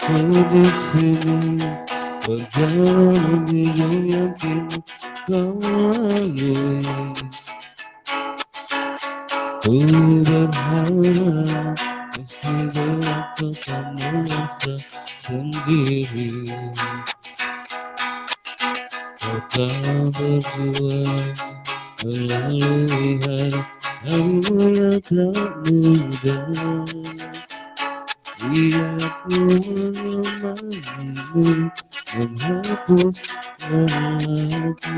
di sini berjalan hidup yang kini kau lalui. Ku berharap meski berat kau tak merasa sendiri. Kau tak berjuang melalui hari yang tak mudah. Aku menemanimu menghapus lagi.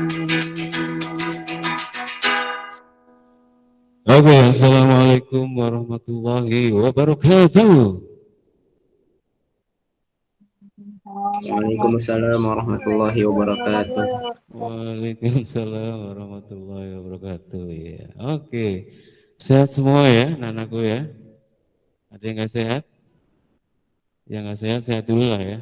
Oke, assalamualaikum warahmatullahi wabarakatuh. Waalaikumsalam warahmatullahi wabarakatuh. Waalaikumsalam warahmatullahi wabarakatuh. Ya, oke. Sehat semua ya, anakku ya. Ada yang nggak sehat? Yang nggak sehat, sehat dulu lah ya.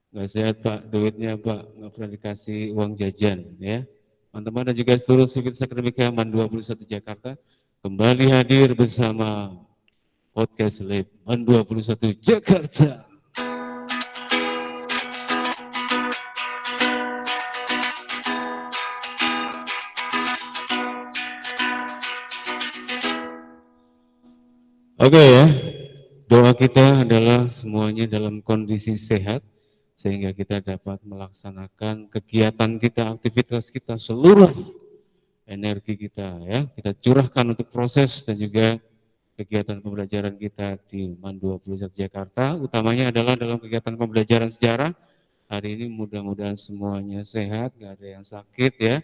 Nggak sehat Pak, duitnya Pak, nggak pernah dikasih uang jajan ya. Teman-teman dan juga seluruh Sivitas Akademika MAN 21 Jakarta kembali hadir bersama Podcast Lab MAN 21 Jakarta. Oke ya, doa kita adalah semuanya dalam kondisi sehat, sehingga kita dapat melaksanakan kegiatan kita, aktivitas kita, seluruh energi kita ya, kita curahkan untuk proses dan juga kegiatan pembelajaran kita di MAN 21 Jakarta, utamanya adalah dalam kegiatan pembelajaran sejarah. Hari ini mudah-mudahan semuanya sehat, nggak ada yang sakit ya.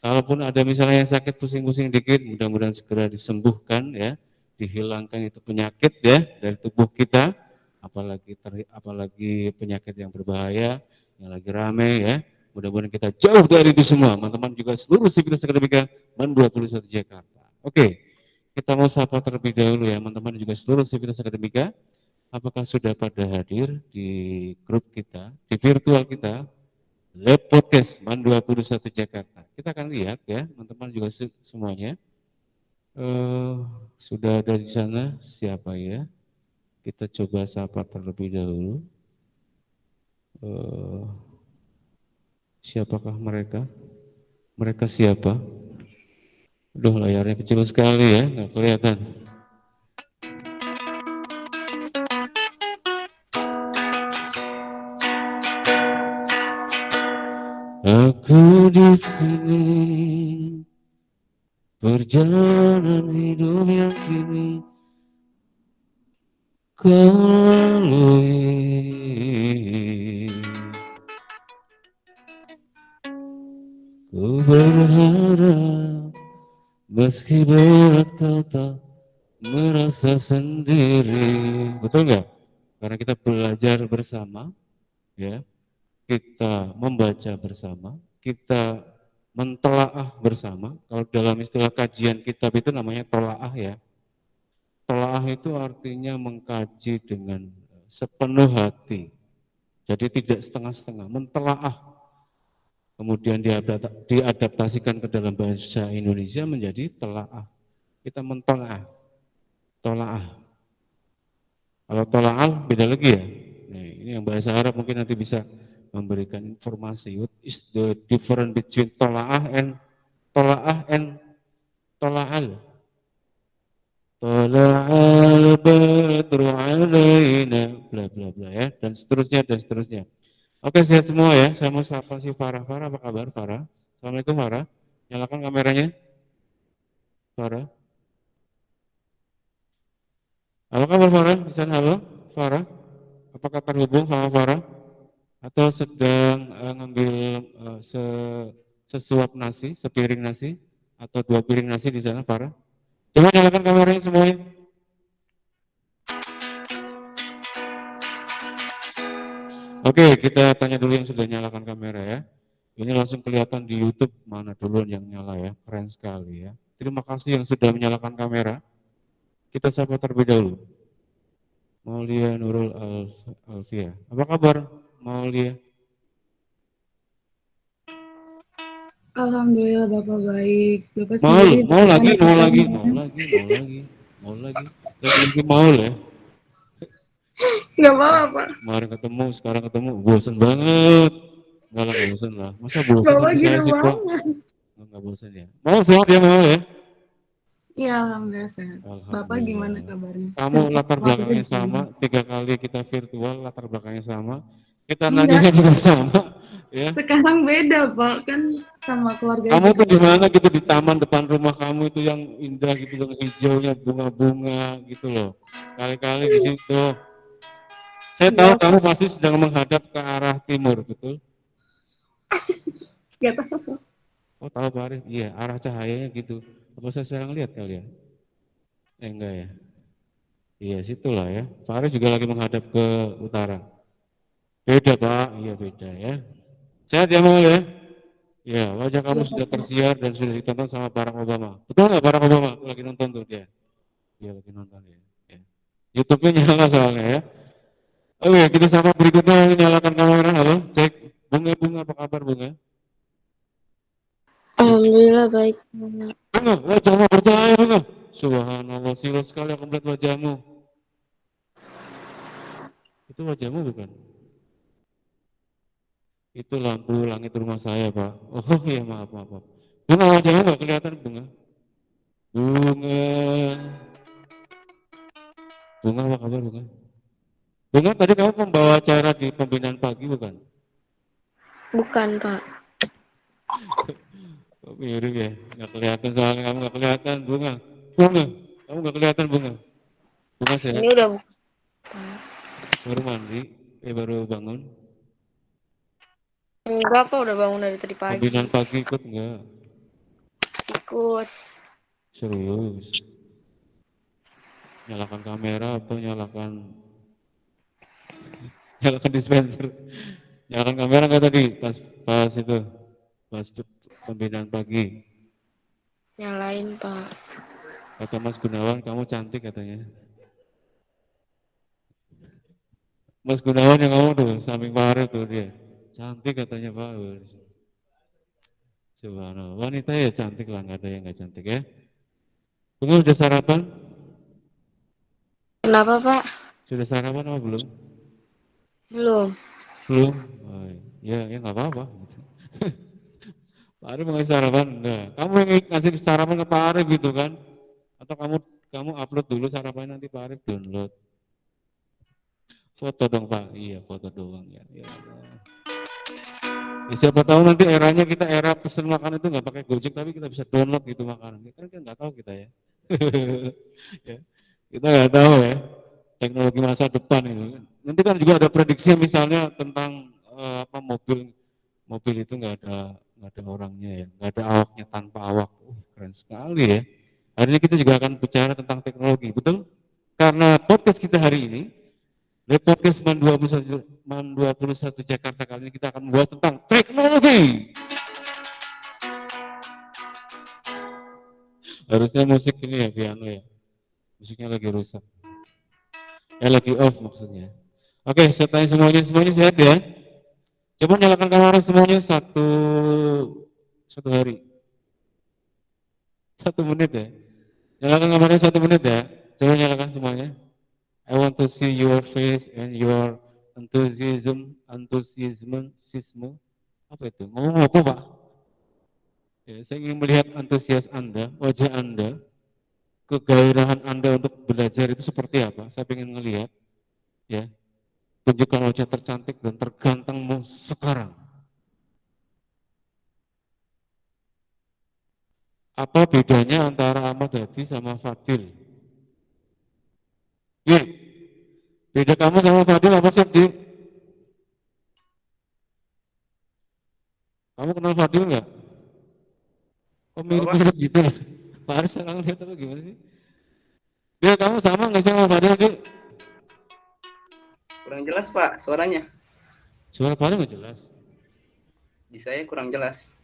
Kalaupun ada misalnya yang sakit pusing-pusing dikit, mudah-mudahan segera disembuhkan ya, dihilangkan itu penyakit ya dari tubuh kita, apalagi penyakit yang berbahaya, yang lagi rame ya. Mudah-mudahan kita jauh dari itu semua, teman-teman juga seluruh Sivitas Akademika MAN 21 Jakarta. Oke, kita mau sapa terlebih dahulu ya, teman-teman juga seluruh Sivitas Akademika. Apakah sudah pada hadir di grup kita, di virtual kita, Lab Podcast MAN 21 Jakarta. Kita akan lihat ya, teman-teman juga semuanya. Sudah ada di sana siapa ya? Kita coba sapa terlebih dahulu. Siapakah mereka? Mereka siapa? Aduh, layarnya kecil sekali ya, nggak kelihatan. Aku di sini perjalanan hidup yang kini kau lalui. Ku berharap meski berat kau tak merasa sendiri. Betul nggak? Karena kita belajar bersama, ya, kita membaca bersama, kita mentelaah bersama. Kalau dalam istilah kajian kitab itu namanya tolaah ya. Tolaah itu artinya mengkaji dengan sepenuh hati. Jadi tidak setengah-setengah, mentelaah. Kemudian diadaptasikan ke dalam bahasa Indonesia menjadi telaah. Kita mentolaah, tolaah. Kalau tolaah beda lagi ya. Nah, ini yang bahasa Arab mungkin nanti bisa memberikan informasi. What is the difference between tolaah and tolaal? Tola'al badru alaina, bla bla bla ya, dan seterusnya dan seterusnya. Oke, sehat semua ya. Saya mau sapa si Farah. Farah, apa kabar Farah? Assalamualaikum Farah. Nyalakan kameranya. Farah. Apa kabar Farah? Di sana halo Farah. Apakah terhubung sama Farah? Atau sedang ngambil sesuap nasi, sepiring nasi, atau 2 piring nasi di sana Farah? Coba nyalakan kameranya semuanya. Oke, kita tanya dulu yang sudah nyalakan kamera ya. Ini langsung kelihatan di YouTube mana duluan yang nyala ya. Keren sekali ya. Terima kasih yang sudah menyalakan kamera. Kita sapa terlebih dahulu. Maulia Nurul Alfia. Apa kabar Maulia? Alhamdulillah Bapak baik. Bapak Mau sendiri bagaimana lagi. kabarnya? Lagi mau ya. Nggak apa-apa, Pak. Kemarin ketemu, sekarang ketemu, bosen banget. Enggak lah, nggak bosen lah. Masa bosen Bapak sama saya gitu sih, Pak? banget. Nggak bosen ya. Mau sehat ya, mau ya? Iya, alhamdulillah sehat. Bapak gimana Alhamdulillah. kabarnya? Kamu Sehat latar keluarga belakangnya gimana? sama, 3 kali kita virtual, latar belakangnya sama. Kita Enggak, nanya juga sama, ya. sekarang beda, Pak. Kan sama keluarga Kamu juga. tuh di mana gitu di taman depan rumah kamu itu yang indah gitu, yang hijaunya bunga-bunga gitu loh. Kali-kali di situ. Saya tahu Enggak, kamu Pak. pasti sedang menghadap ke arah timur, betul? Nggak tahu. Oh tahu Pak Arif, iya arah cahayanya gitu. Apa saya salah lihat kali ya? Enggak ya. Iya situlah ya. Pak Arif juga lagi menghadap ke utara. Beda Pak, iya beda ya. Sehat ya mau ya? Ya wajah kamu Iya, Pak, sudah sehat. tersiar dan sudah ditonton sama Barack Obama. Betul nggak Barack Obama? Tuh, lagi nonton tuh dia. Dia lagi nonton ya. Ya. YouTube-nya nyala soalnya ya. Oke kita sama berikutnya nyalakan kamera. Halo, cek. Bunga apa kabar bunga? Alhamdulillah baik. Bunga, wajahmu bercahaya bunga. Subhanallah, silau sekali aku melihat wajahmu. Itu wajahmu bukan? Itu lampu langit rumah saya, Pak. Oh iya, maaf. Bunga, wajahmu nggak kelihatan, bunga. Bunga, bunga apa kabar, bunga? Bunga, tadi kamu membawa acara di pembinaan pagi, bukan? Bukan, Pak. Kok mirip ya? Nggak kelihatan soalnya kamu nggak kelihatan, bunga. Bunga, kamu nggak kelihatan, bunga. Bunga sehat, Ini udah bukan, Pak. baru mandi, baru bangun. Enggak, Pak. Udah bangun dari tadi pagi. Pembinaan pagi ikut nggak? Ikut. Serius. Nyalakan kamera atau nyalakan dispenser? Nyalakan kamera nggak tadi pas itu pas pembinaan pagi? Nyalain, Pak. Kata Mas Gunawan kamu cantik katanya. Mas Gunawan yang kamu tuh samping Pak Arif tuh dia cantik katanya Pak. Subhanallah, wanita ya cantik lah, nggak ada yang nggak cantik ya. Tunggu sudah sarapan? Kenapa, Pak? Sudah sarapan apa belum? Belum. Belum. Oh, ya nggak apa-apa. Pak Arif mau ngasih sarapan? Enggak. Kamu yang ngasih sarapan ke Pak Arif gitu kan? Atau kamu upload dulu sarapannya nanti Pak Arif download. Foto dong Pak. Iya foto doang ya. Ya, Allah. Ya, siapa tahu nanti eranya kita era pesen makan itu nggak pakai Gojek tapi kita bisa download gitu makanan. Kan kan nggak tahu kita ya. Ya, kita nggak tahu ya teknologi masa depan itu. Nanti kan juga ada prediksi misalnya tentang apa mobil itu nggak ada orangnya ya, nggak ada awaknya tanpa awak. Keren sekali ya. Hari ini kita juga akan bicara tentang teknologi, betul? Karena podcast kita hari ini, dari podcast Man 21 Jakarta kali ini kita akan membahas tentang teknologi. Harusnya musik ini ya piano ya. Musiknya lagi rusak. Lagi off maksudnya. Oke, saya tanya semuanya sehat ya. Coba nyalakan kamera semuanya satu hari. 1 menit ya. Nyalakan kameranya 1 menit ya. Coba nyalakan semuanya. I want to see your face and your enthusiasm. Apa itu? Ngomong apa Pak? Ya, saya ingin melihat antusias Anda, wajah Anda, kegairahan Anda untuk belajar itu seperti apa. Saya ingin melihat, ya. Tunjukkan wajah tercantik dan tergantengmu sekarang. Apa bedanya antara Ahmad Dhani sama Fadil? Ye, beda kamu sama Fadil apa sih, Di? Kamu kenal Fadil nggak? Kok mirip-mirip gitu ya? Pak Arif salah lihat apa gimana sih? Ya kamu sama nggak sih sama Fadil, Di? Kurang jelas Pak suaranya. Suara Fadil nggak jelas. Di saya kurang jelas.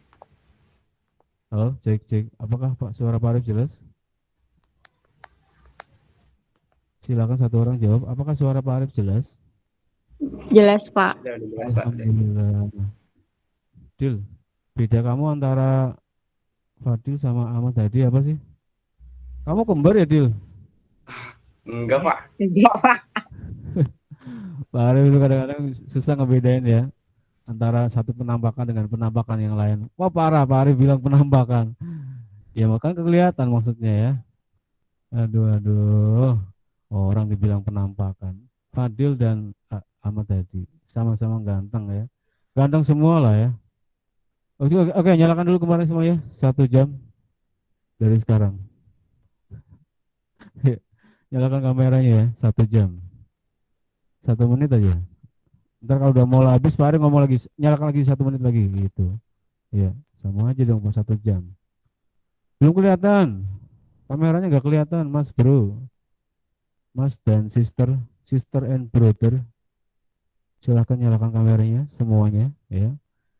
Halo, cek. Apakah Pak suara Pak Arif jelas? Silakan satu orang jawab. Apakah suara Pak Arif jelas? Jelas, Pak. Udah jelas Pak. Alhamdulillah. Dil, beda kamu antara Fadil sama Ahmad Dhani apa sih? Kamu kembar ya, Dil? Enggak Pak. Enggak, Pak. Pak Arif itu kadang-kadang susah ngebedain ya antara satu penampakan dengan penampakan yang lain. Wah parah, Pak Arif bilang penampakan. Ya makanya kelihatan maksudnya ya. Aduh, aduh. Orang dibilang penampakan. Fadil dan Ahmad tadi sama-sama ganteng ya. Ganteng semua lah ya. Oke, oke, oke, nyalakan dulu kemarin semua ya. 1 jam dari sekarang. Nyalakan kameranya ya. 1 jam. 1 menit aja. Ntar kalau udah mau habis, Pak Ari ngomong lagi, nyalakan lagi 1 menit lagi gitu. Ya, sama aja dong 1 jam. Belum kelihatan. Kameranya nggak kelihatan, Mas Bro. Mas dan sister, sister and brother. Silahkan nyalakan kameranya semuanya ya.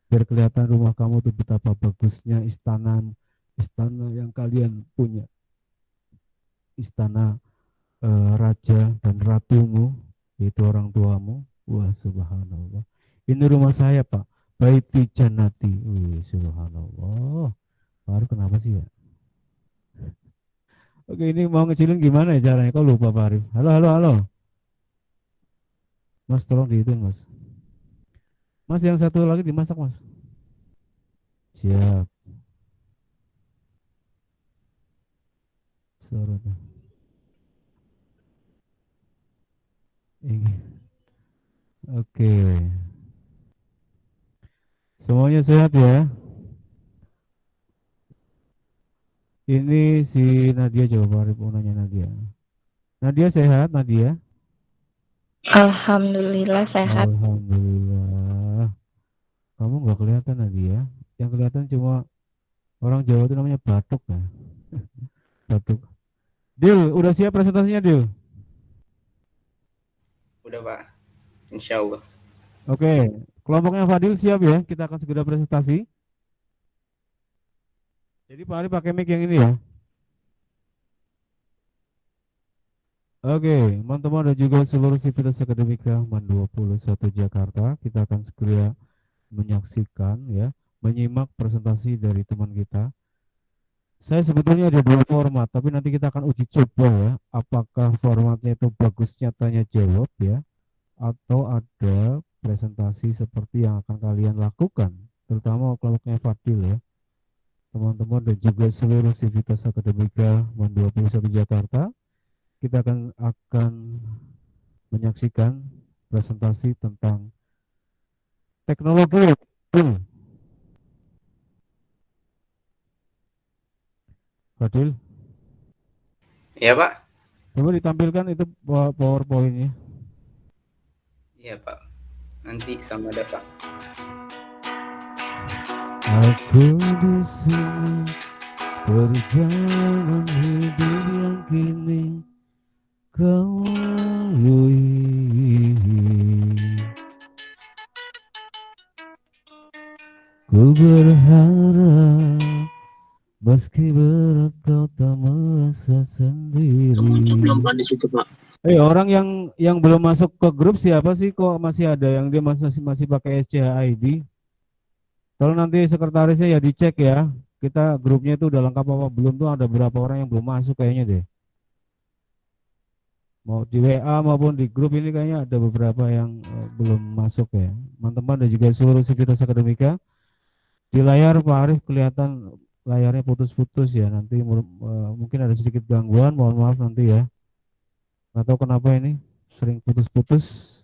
Biar kelihatan rumah kamu tuh betapa bagusnya istana yang kalian punya. Istana raja dan ratumu, yaitu orang tuamu. Wah, subhanallah. Ini rumah saya, Pak. Baiti Jannati. Wih, subhanallah. Baru kenapa sih ya? Oke, ini mau ngecilin gimana ya caranya? Kok lupa, Pak Arif? Halo, halo, halo. Mas, tolong dihitung, Mas. Mas, yang satu lagi dimasak, Mas. Siap. Suara tuh. Ini. Oke. Semuanya sehat ya? Ini si Nadia, coba Pak Arif mau nanya Nadia. Nadia sehat, Nadia? Alhamdulillah sehat. Alhamdulillah. Kamu nggak kelihatan Nadia. Yang kelihatan cuma orang Jawa itu namanya batuk ya. Batuk. Dil, udah siap presentasinya, Dil? Udah Pak, insya Allah. Oke, kelompoknya Fadil siap ya? Kita akan segera presentasi. Jadi Pak Ari pakai mic yang ini ya. Oke, teman-teman dan juga seluruh sivitas akademika MAN 21 Jakarta, kita akan segera menyaksikan ya, menyimak presentasi dari teman kita. Saya sebetulnya ada 2 format, tapi nanti kita akan uji coba ya, apakah formatnya itu bagusnya tanya jawab ya, atau ada presentasi seperti yang akan kalian lakukan, terutama kelompoknya Fadil ya, teman-teman dan juga seluruh sivitas akademika MAN 21 Jakarta. Kita akan menyaksikan presentasi tentang teknologi. Fadil, Iya Pak? coba ditampilkan itu PowerPoint-nya. Iya Pak. Nanti sama ada Pak. Aku di sini perjalanan hidup yang kini kau lalui. Ku berharap meski berat kau tak merasa sendiri. Belum Pak di situ Pak. Orang yang belum masuk ke grup siapa sih, kok masih ada yang dia masih pakai SCHID? Kalau nanti sekretarisnya ya dicek ya. Kita grupnya itu udah lengkap apa belum, tuh ada beberapa orang yang belum masuk kayaknya deh. Mau di WA maupun di grup ini kayaknya ada beberapa yang belum masuk ya. Teman-teman dan juga seluruh sivitas akademika. Di layar Pak Arif kelihatan layarnya putus-putus ya. Nanti mungkin ada sedikit gangguan, mohon maaf nanti ya. Nggak tahu kenapa ini sering putus-putus.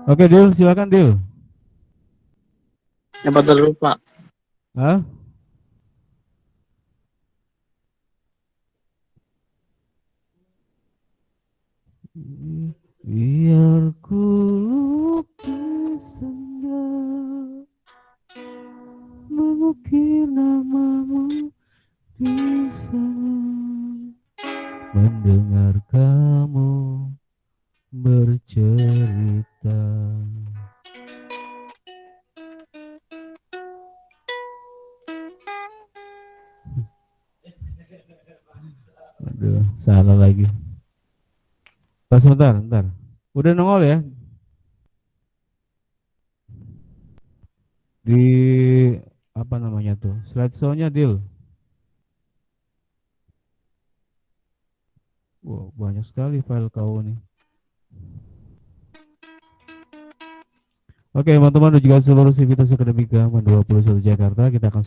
Oke, Dil, silakan Dil. Dapat dulu Pak. Hah? Biar ku lukis senja, mengukir namamu di sana, mendengar kamu bercerita. Aduh, salah lagi. Pas sebentar. Udah nongol ya? Di apa namanya tuh? Slideshow-nya, Dil. Wow, banyak sekali file kau nih. Oke, teman-teman dan juga seluruh sivitas akademika 21 Jakarta, kita akan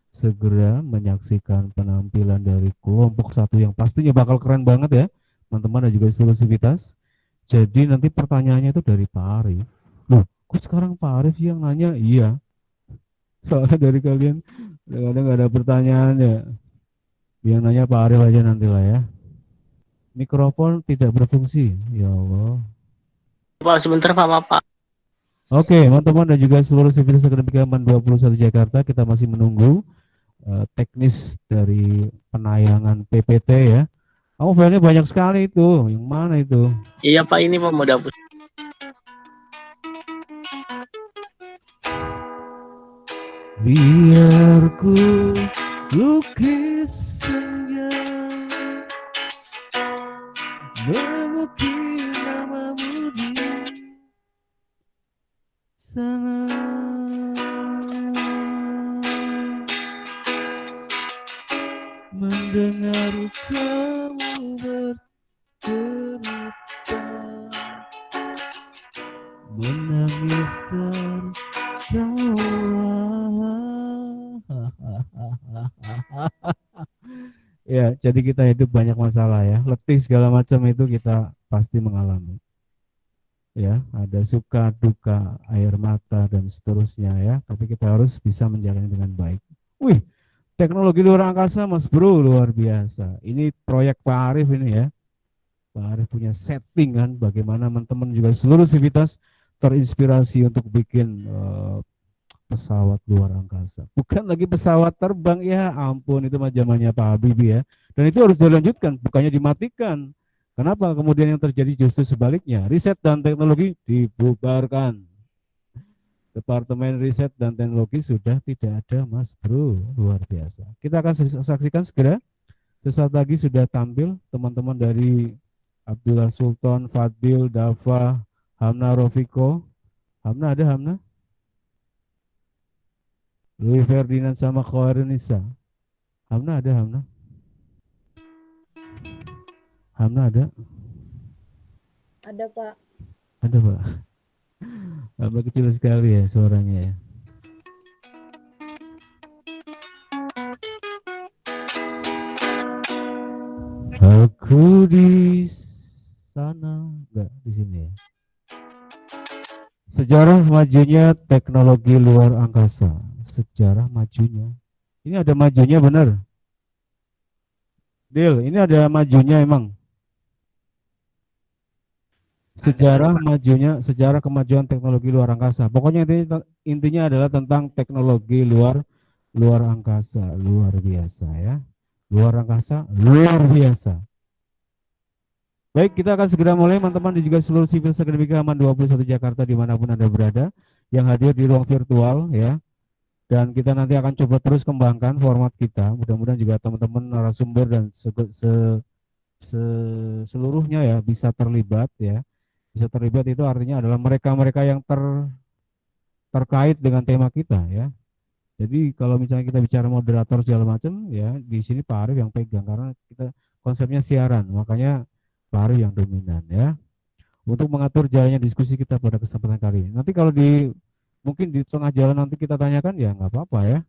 segera menyaksikan penampilan dari kelompok 1 yang pastinya bakal keren banget ya, teman-teman dan juga seluruh sivitas. Jadi nanti pertanyaannya itu dari Pak Arif. Loh, kok sekarang Pak Arif yang nanya? Iya. Soalnya dari kalian kadang nggak ada pertanyaan ya. Yang nanya Pak Arif aja nantilah ya. Mikrofon tidak berfungsi. Ya Allah. Pak, sebentar Pak, maaf Pak. Oke, teman-teman dan juga seluruh sivitas akademika 21 Jakarta, kita masih menunggu teknis dari penayangan PPT ya. Oh, filenya banyak sekali itu. Yang mana itu? Iya Pak, ini Pak mau dapur. Biar ku lukis senja, mengukir namamu di sana, mendengar kamu bercerita, menangis tertawa. Ya, jadi kita hidup banyak masalah ya, letih segala macam itu kita pasti mengalami. Ya, ada suka, duka, air mata dan seterusnya ya, tapi kita harus bisa menjalani dengan baik. Wih, teknologi luar angkasa Mas Bro, luar biasa. Ini proyek Pak Arif ini ya. Pak Arif punya setting kan, bagaimana teman-teman juga seluruh sivitas terinspirasi untuk bikin pesawat luar angkasa. Bukan lagi pesawat terbang, ya ampun, itu mah zamannya Pak Habibie ya. Dan itu harus dilanjutkan, bukannya dimatikan. Kenapa kemudian yang terjadi justru sebaliknya? Riset dan teknologi dibubarkan. Departemen Riset dan Teknologi sudah tidak ada Mas Bro, luar biasa. Kita akan saksikan segera. Sesaat lagi sudah tampil teman-teman dari Abdullah Sultan, Fadil, Dava, Hamna Rofiko. Hamna ada Hamna? Louis Ferdinand sama Khairunisa. Hamna ada Hamna? Hamna ada? Ada Pak. Ada Pak. Hamna kecil sekali ya suaranya ya. Aku di sana, enggak di sini ya. Sejarah majunya teknologi luar angkasa. Sejarah majunya. Ini ada majunya benar. Deal, ini ada majunya emang. Sejarah majunya, sejarah kemajuan teknologi luar angkasa. Pokoknya intinya adalah tentang teknologi luar angkasa, luar biasa ya. Luar angkasa, luar biasa. Baik, kita akan segera mulai teman-teman dan juga seluruh sivitas akademika Aman 21 Jakarta dimanapun Anda berada yang hadir di ruang virtual ya. Dan kita nanti akan coba terus kembangkan format kita. Mudah-mudahan juga teman-teman narasumber dan seluruhnya ya bisa terlibat ya. Bisa terlibat itu artinya adalah mereka-mereka yang terkait dengan tema kita ya. Jadi kalau misalnya kita bicara moderator segala macam ya, di sini Pak Arif yang pegang karena kita konsepnya siaran, makanya Pak Arif yang dominan ya. Untuk mengatur jalannya diskusi kita pada kesempatan kali ini. Nanti kalau mungkin di tengah jalan nanti kita tanyakan ya nggak apa-apa ya.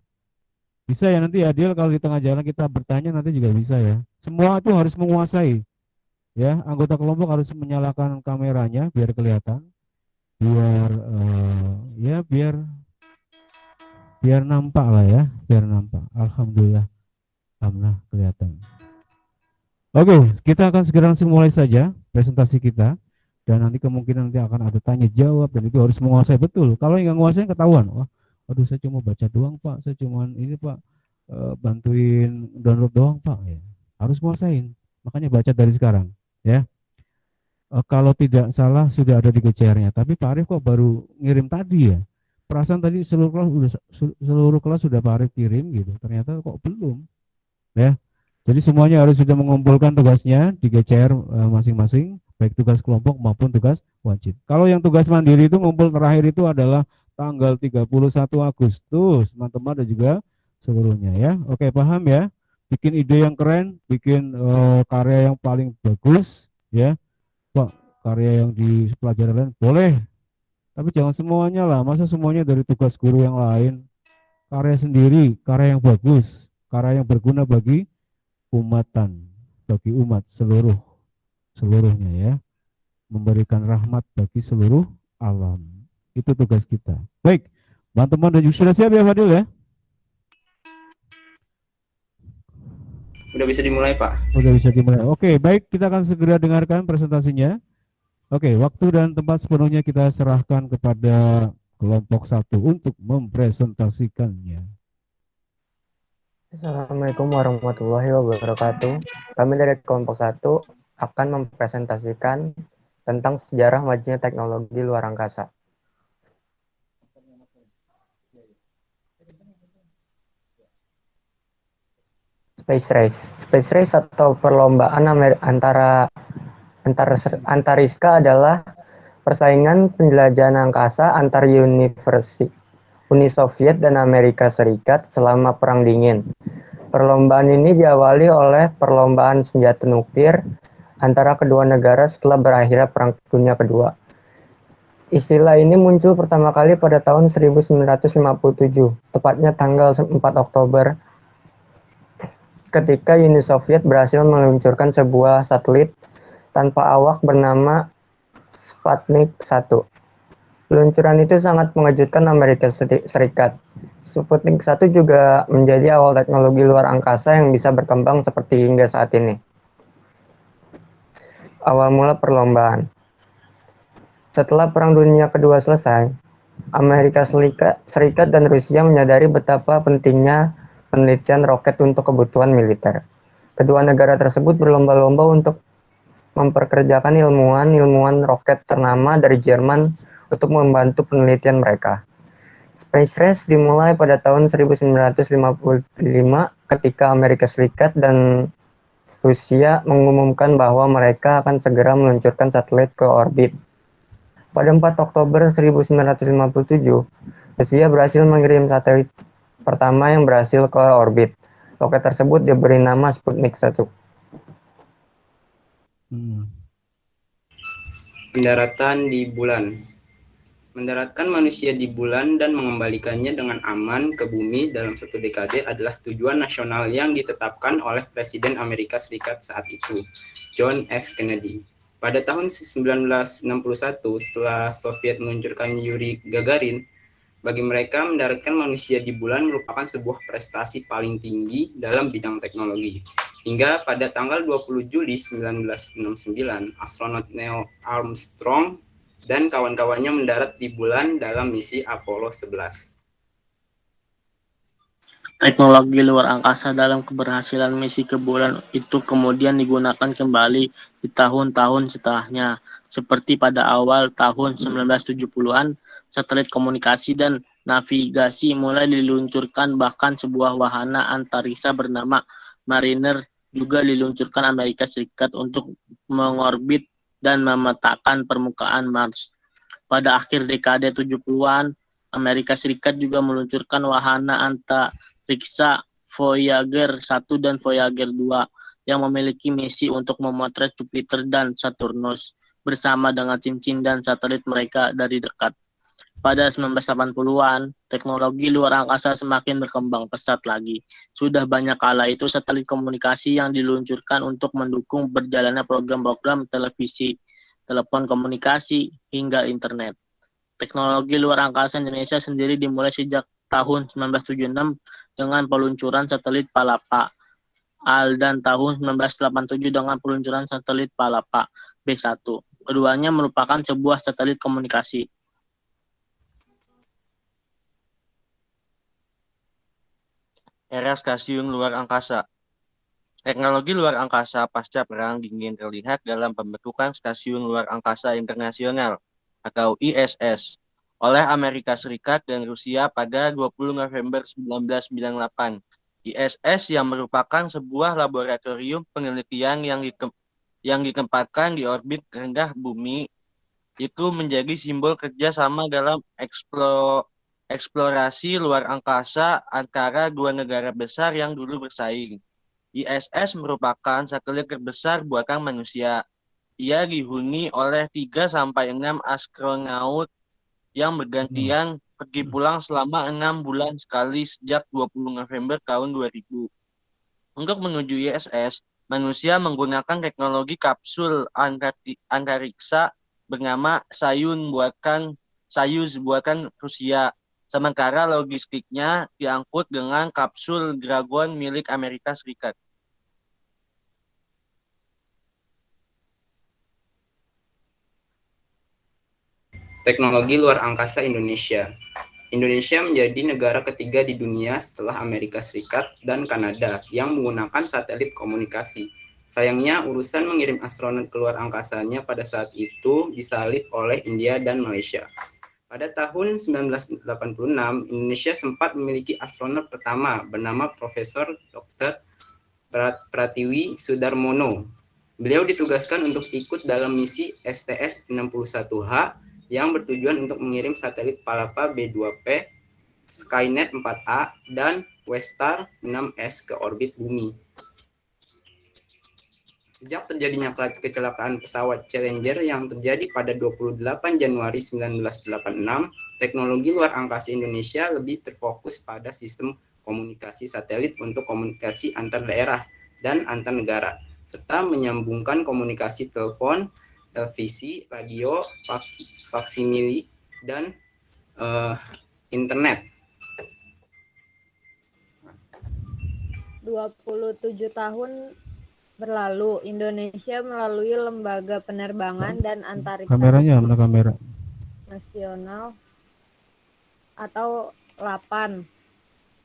Bisa ya nanti adil kalau di tengah jalan kita bertanya nanti juga bisa ya. Semua itu harus menguasai. Ya, anggota kelompok harus menyalakan kameranya biar kelihatan. Biar nampak lah ya, biar nampak. Alhamdulillah. Alhamdulillah kelihatan. Oke, kita akan segera langsung mulai saja presentasi kita. Dan nanti kemungkinan nanti akan ada tanya jawab dan itu harus menguasai betul. Kalau yang nggak menguasai ketahuan. Wah, aduh saya cuma baca doang Pak, saya cuma ini Pak bantuin download doang Pak. Ya, harus menguasain. Makanya baca dari sekarang. Ya. Kalau tidak salah sudah ada di GCR-nya. Tapi Pak Arif kok baru ngirim tadi ya. Perasaan tadi seluruh kelas sudah Pak Arif kirim gitu. Ternyata kok belum. Ya. Jadi semuanya harus sudah mengumpulkan tugasnya di GCR masing-masing. Baik tugas kelompok maupun tugas wajib. Kalau yang tugas mandiri itu ngumpul terakhir itu adalah tanggal 31 Agustus, teman-teman dan juga seluruhnya ya. Oke, paham ya? bikin ide yang keren, bikin karya yang paling bagus, ya, Pak, karya yang di pelajaran lain boleh, tapi jangan semuanya lah. Masa semuanya dari tugas guru yang lain? Karya sendiri, karya yang bagus, karya yang berguna bagi umatan, bagi umat seluruhnya ya, memberikan rahmat bagi seluruh alam. Itu tugas kita. Baik, teman-teman dan juga sudah siap ya Fadil ya? Udah bisa dimulai, Pak. Udah bisa dimulai. Oke, baik, kita akan segera dengarkan presentasinya. Oke, waktu dan tempat sepenuhnya kita serahkan kepada kelompok 1 untuk mempresentasikannya. Assalamualaikum warahmatullahi wabarakatuh. Kami dari kelompok 1 akan mempresentasikan tentang sejarah majunya teknologi luar angkasa. Space Race. Space Race atau perlombaan antariska adalah persaingan penjelajahan angkasa antar Uni Soviet dan Amerika Serikat selama Perang Dingin. Perlombaan ini diawali oleh perlombaan senjata nuklir antara kedua negara setelah berakhirnya Perang Dunia Kedua. Istilah ini muncul pertama kali pada tahun 1957, tepatnya tanggal 4 Oktober, ketika Uni Soviet berhasil meluncurkan sebuah satelit tanpa awak bernama Sputnik 1. Peluncuran itu sangat mengejutkan Amerika Serikat. Sputnik 1 juga menjadi awal teknologi luar angkasa yang bisa berkembang seperti hingga saat ini. Awal mula perlombaan. Setelah Perang Dunia Kedua selesai, Amerika Serikat dan Rusia menyadari betapa pentingnya penelitian roket untuk kebutuhan militer. Kedua negara tersebut berlomba-lomba untuk memperkerjakan ilmuwan roket ternama dari Jerman untuk membantu penelitian mereka. Space Race dimulai pada tahun 1955 ketika Amerika Serikat dan Rusia mengumumkan bahwa mereka akan segera meluncurkan satelit ke orbit. Pada 4 Oktober 1957, Rusia berhasil mengirim satelit pertama yang berhasil ke orbit. Roket tersebut diberi nama Sputnik 1. Pendaratan di bulan. Mendaratkan manusia di bulan dan mengembalikannya dengan aman ke bumi dalam 1 dekade adalah tujuan nasional yang ditetapkan oleh Presiden Amerika Serikat saat itu, John F. Kennedy. Pada tahun 1961, setelah Soviet meluncurkan Yuri Gagarin, bagi mereka mendaratkan manusia di bulan merupakan sebuah prestasi paling tinggi dalam bidang teknologi. Hingga pada tanggal 20 Juli 1969, astronot Neil Armstrong dan kawan-kawannya mendarat di bulan dalam misi Apollo 11. Teknologi luar angkasa dalam keberhasilan misi ke bulan itu kemudian digunakan kembali di tahun-tahun setelahnya. Seperti pada awal tahun 1970-an, satelit komunikasi dan navigasi mulai diluncurkan, bahkan sebuah wahana antariksa bernama Mariner juga diluncurkan Amerika Serikat untuk mengorbit dan memetakan permukaan Mars. Pada akhir dekade 70-an, Amerika Serikat juga meluncurkan wahana antariksa Voyager 1 dan Voyager 2 yang memiliki misi untuk memotret Jupiter dan Saturnus bersama dengan cincin dan satelit mereka dari dekat. Pada 1980-an, teknologi luar angkasa semakin berkembang pesat lagi. Sudah banyak kala itu satelit komunikasi yang diluncurkan untuk mendukung berjalannya program-program televisi, telepon komunikasi, hingga internet. Teknologi luar angkasa Indonesia sendiri dimulai sejak tahun 1976 dengan peluncuran satelit Palapa AL dan tahun 1987 dengan peluncuran satelit Palapa B1. Keduanya merupakan sebuah satelit komunikasi. Era stasiun luar angkasa. Teknologi luar angkasa pasca Perang Dingin terlihat dalam pembentukan Stasiun Luar Angkasa Internasional atau ISS oleh Amerika Serikat dan Rusia pada 20 November 1998. ISS yang merupakan sebuah laboratorium penelitian yang ditempatkan di orbit rendah bumi itu menjadi simbol kerjasama dalam eksplorasi luar angkasa antara dua negara besar yang dulu bersaing. ISS merupakan satelit terbesar buatan manusia. Ia dihuni oleh 3-6 astronaut yang bergantian pergi pulang selama 6 bulan sekali sejak 20 November tahun 2000. Untuk menuju ISS, manusia menggunakan teknologi kapsul antariksa bernama Soyuz buatan Rusia. Sementara logistiknya diangkut dengan kapsul Dragon milik Amerika Serikat. Teknologi luar angkasa Indonesia. Indonesia menjadi negara ketiga di dunia setelah Amerika Serikat dan Kanada yang menggunakan satelit komunikasi. Sayangnya, urusan mengirim astronot keluar angkasanya pada saat itu disalip oleh India dan Malaysia. Pada tahun 1986, Indonesia sempat memiliki astronot pertama bernama Profesor Dr. Pratiwi Sudarmono. Beliau ditugaskan untuk ikut dalam misi STS-61H yang bertujuan untuk mengirim satelit Palapa B2P, Skynet 4A, dan Westar 6S ke orbit bumi. Sejak terjadinya kecelakaan pesawat Challenger yang terjadi pada 28 Januari 1986, teknologi luar angkasa Indonesia lebih terfokus pada sistem komunikasi satelit untuk komunikasi antar daerah dan antar negara, serta menyambungkan komunikasi telepon, televisi, radio, faksimili, dan internet. 27 tahun berlalu, Indonesia melalui Lembaga Penerbangan dan Antariksa Kameranya mana kamera? Nasional atau LAPAN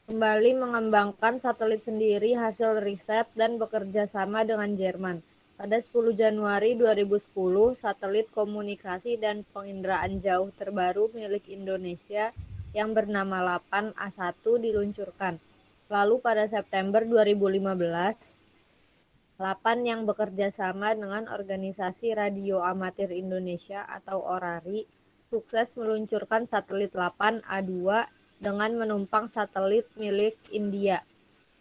kembali mengembangkan satelit sendiri hasil riset dan bekerja sama dengan Jerman. Pada 10 Januari 2010, satelit komunikasi dan penginderaan jauh terbaru milik Indonesia yang bernama LAPAN A1 diluncurkan. Lalu pada September 2015, LAPAN yang bekerja sama dengan Organisasi Radio Amatir Indonesia atau ORARI sukses meluncurkan satelit LAPAN A2 dengan menumpang satelit milik India.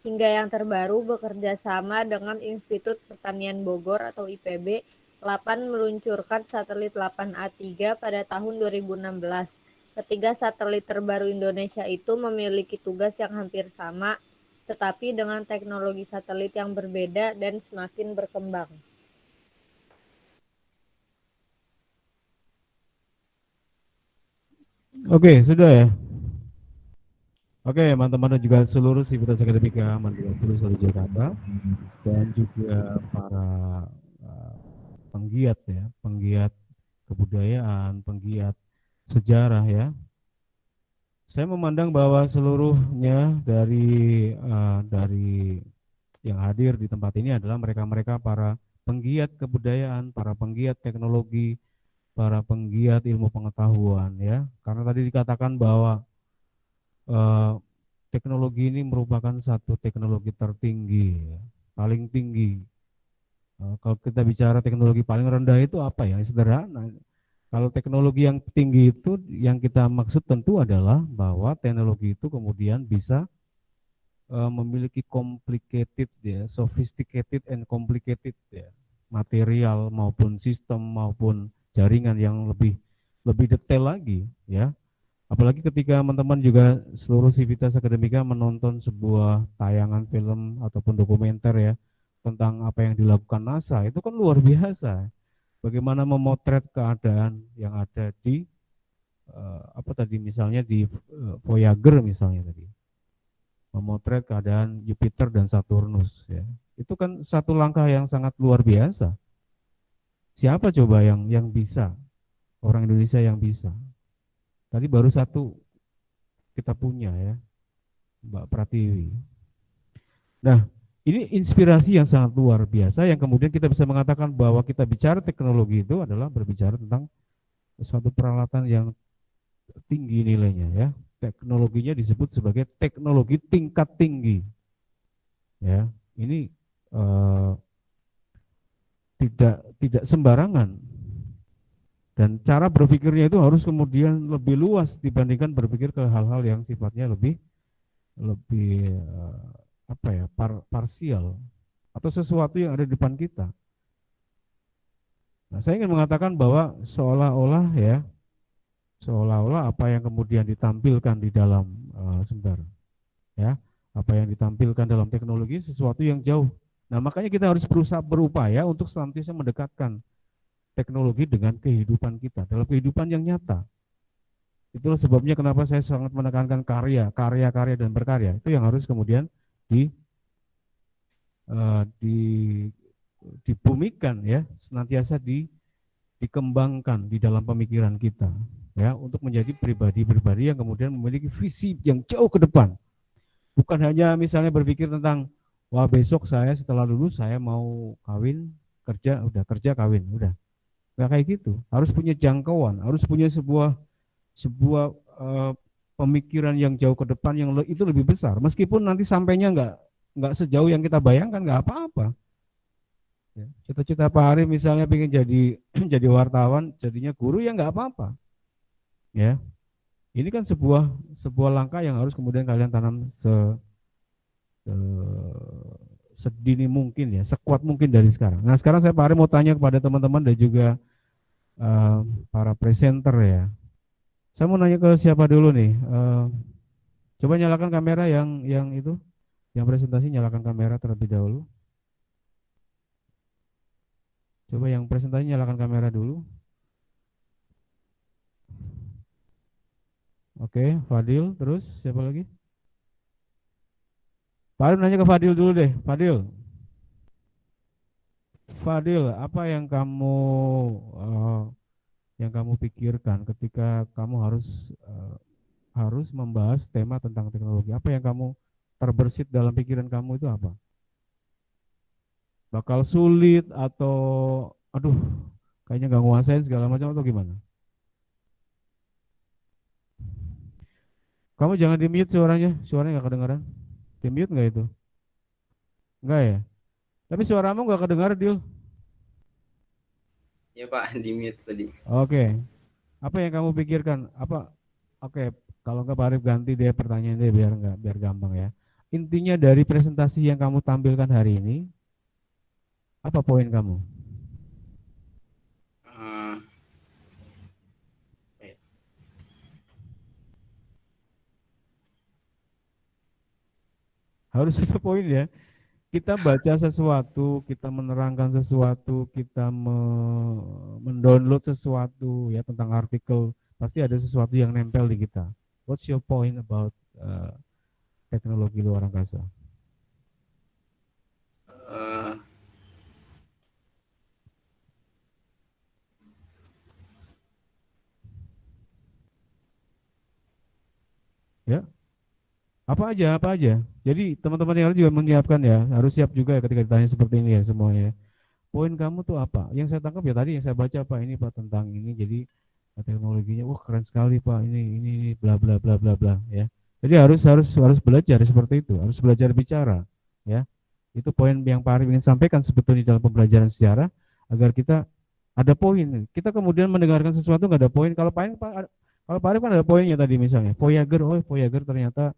Hingga yang terbaru bekerja sama dengan Institut Pertanian Bogor atau IPB, LAPAN meluncurkan satelit LAPAN A3 pada tahun 2016. Ketiga satelit terbaru Indonesia itu memiliki tugas yang hampir sama, tetapi dengan teknologi satelit yang berbeda dan semakin berkembang. Oke, sudah ya. Oke, teman-teman dan juga seluruh sivitas akademika Mandiri 21 Jakarta dan juga para penggiat ya, penggiat kebudayaan, penggiat sejarah ya. Saya memandang bahwa seluruhnya dari yang hadir di tempat ini adalah mereka-mereka para penggiat kebudayaan, para penggiat teknologi, para penggiat ilmu pengetahuan ya. Karena tadi dikatakan bahwa teknologi ini merupakan satu teknologi tertinggi, ya, paling tinggi. Kalau kita bicara teknologi paling rendah itu apa ya? Sederhana. Kalau teknologi yang tinggi itu yang kita maksud tentu adalah bahwa teknologi itu kemudian bisa memiliki complicated ya, sophisticated and complicated ya, material maupun sistem maupun jaringan yang lebih detail lagi ya. Apalagi ketika teman-teman juga seluruh sivitas akademika menonton sebuah tayangan film ataupun dokumenter ya tentang apa yang dilakukan NASA, itu kan luar biasa. Bagaimana memotret keadaan yang ada di misalnya di Voyager misalnya tadi, memotret keadaan Jupiter dan Saturnus ya. Itu kan satu langkah yang sangat luar biasa. Siapa coba yang bisa? Orang Indonesia yang bisa. Tadi baru satu kita punya ya, Mbak Pratiwi. Nah, ini inspirasi yang sangat luar biasa yang kemudian kita bisa mengatakan bahwa kita bicara teknologi itu adalah berbicara tentang suatu peralatan yang tinggi nilainya ya. Teknologinya disebut sebagai teknologi tingkat tinggi. Ya, ini tidak sembarangan. Dan cara berpikirnya itu harus kemudian lebih luas dibandingkan berpikir ke hal-hal yang sifatnya lebih parsial atau sesuatu yang ada di depan kita. Nah, saya ingin mengatakan bahwa seolah-olah apa yang kemudian ditampilkan di dalam sebentar, ya, apa yang ditampilkan dalam teknologi sesuatu yang jauh. Nah, makanya kita harus berusaha berupaya untuk senantiasa mendekatkan teknologi dengan kehidupan kita, dalam kehidupan yang nyata. Itulah sebabnya kenapa saya sangat menekankan karya dan berkarya. Itu yang harus kemudian di, di dibumikan ya, senantiasa dikembangkan di dalam pemikiran kita ya, untuk menjadi pribadi-pribadi yang kemudian memiliki visi yang jauh ke depan. Bukan hanya misalnya berpikir tentang wah besok saya setelah lulus saya mau kawin, kerja kawin, udah. Nggak kayak gitu. Harus punya jangkauan, harus punya sebuah pemikiran yang jauh ke depan yang itu lebih besar. Meskipun nanti sampainya nggak sejauh yang kita bayangkan, nggak apa-apa. Ya, cita-cita Pak Arif misalnya pengen jadi jadi wartawan, jadinya guru ya nggak apa-apa. Ya, ini kan sebuah langkah yang harus kemudian kalian tanam sedini mungkin ya, sekuat mungkin dari sekarang. Nah sekarang saya Pak Arif mau tanya kepada teman-teman dan juga para presenter ya. Saya mau nanya ke siapa dulu nih? Coba nyalakan kamera yang itu, yang presentasi nyalakan kamera terlebih dahulu. Coba yang presentasi nyalakan kamera dulu. Oke, Fadil, terus siapa lagi? Fadil nanya ke Fadil dulu deh, Fadil. Fadil, apa yang kamu pikirkan ketika kamu harus membahas tema tentang teknologi? Apa yang kamu terbersit dalam pikiran kamu itu apa? Bakal sulit atau aduh kayaknya nggak nguasain segala macam atau gimana? Kamu jangan di-mute suaranya nggak kedengaran. Di-mute nggak itu? Enggak ya? Tapi suaramu nggak kedengaran, Dil. Ya Pak, di mute tadi. Oke. Apa yang kamu pikirkan? Oke, kalau nggak Pak Arif ganti deh pertanyaan deh biar gampang ya. Intinya dari presentasi yang kamu tampilkan hari ini, apa poin kamu? Harus ada poin ya. Kita baca sesuatu, kita menerangkan sesuatu, kita mendownload sesuatu ya tentang artikel, pasti ada sesuatu yang nempel di kita. What's your point about teknologi luar angkasa? Ya, apa aja. Jadi teman-teman yang lain juga menyiapkan ya, harus siap juga ya ketika ditanya seperti ini ya semuanya. Poin kamu tuh apa? Yang saya tangkap ya tadi yang saya baca Pak, ini Pak tentang ini, jadi teknologinya wah keren sekali Pak, ini bla bla bla bla bla ya. Jadi harus belajar seperti itu, harus belajar bicara ya. Itu poin yang Pak Arif ingin sampaikan sebetulnya dalam pembelajaran sejarah, agar kita ada poin. Kita kemudian mendengarkan sesuatu nggak ada poin. Kalau Pak Arif kan ada poinnya tadi misalnya. Voyager ternyata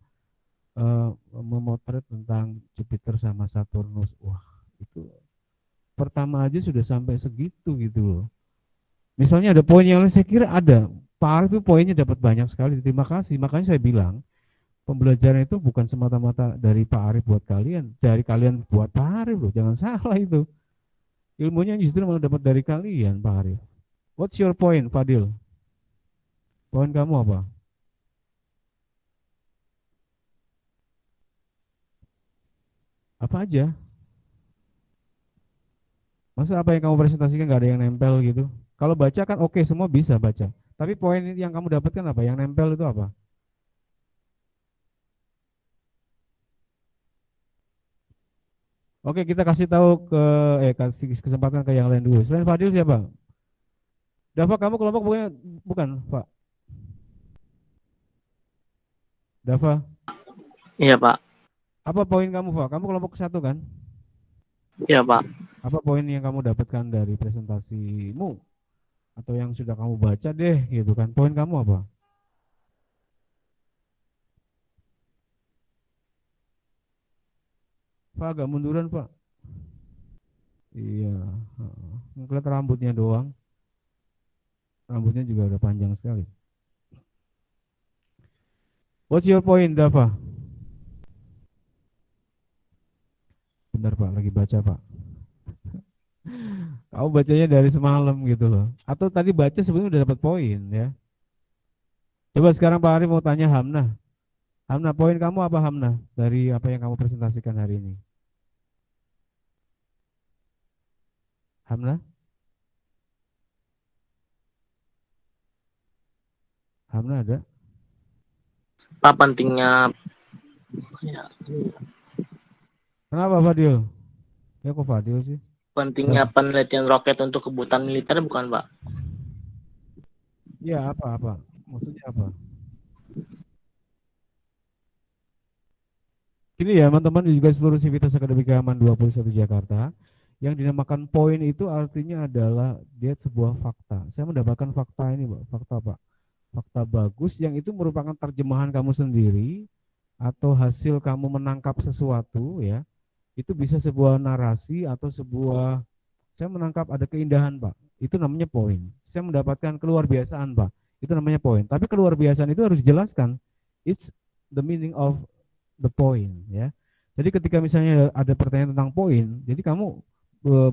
memotret tentang Jupiter sama Saturnus. Wah, itu pertama aja sudah sampai segitu gitu loh. Misalnya ada poin yang lain, saya kira ada. Pak Arif itu poinnya dapat banyak sekali. Terima kasih. Makanya saya bilang pembelajaran itu bukan semata-mata dari Pak Arif buat kalian, dari kalian buat Pak Arif loh. Jangan salah itu. Ilmunya justru malah dapat dari kalian Pak Arif. What's your point, Fadil? Poin kamu apa? Apa aja? Masa apa yang kamu presentasikan nggak ada yang nempel gitu? Kalau baca kan oke, semua bisa baca. Tapi poin yang kamu dapatkan apa? Yang nempel itu apa? Oke, kita kasih tahu kasih kesempatan ke yang lain dulu. Selain Fadil siapa? Dava, kamu kelompok bukan, Pak? Dava? Iya, Pak. Apa poin kamu, Pak? Kamu kelompok 1 kan? Iya, Pak. Apa poin yang kamu dapatkan dari presentasimu? Atau yang sudah kamu baca deh, gitu kan? Poin kamu apa? Pak, agak munduran, Pak. Iya, ngeliat rambutnya doang. Rambutnya juga udah panjang sekali. What's your point, Dava? Bentar Pak, lagi baca Pak. Kau bacanya dari semalam gitu loh. Atau tadi baca sebenarnya udah dapat poin ya. Coba sekarang Pak Ari mau tanya Hamna. Hamna, poin kamu apa Hamna dari apa yang kamu presentasikan hari ini? Hamna? Hamna ada? Pak, pentingnya ya, Kenapa Fadil? Ya kok Fadil sih? pentingnya penelitian roket untuk kebutuhan militer bukan, Pak? Ya apa? Maksudnya apa? Ini ya teman-teman juga seluruh Sivitas Akademika Aman 21 Jakarta. Yang dinamakan poin itu artinya adalah dia sebuah fakta. Saya mendapatkan fakta ini Pak. Fakta Pak. Fakta bagus yang itu merupakan terjemahan kamu sendiri atau hasil kamu menangkap sesuatu ya. Itu bisa sebuah narasi atau sebuah, saya menangkap ada keindahan Pak, itu namanya poin. Saya mendapatkan keluar biasaan Pak, itu namanya poin. Tapi keluar biasaan itu harus dijelaskan, it's the meaning of the point ya. Jadi ketika misalnya ada pertanyaan tentang poin, jadi kamu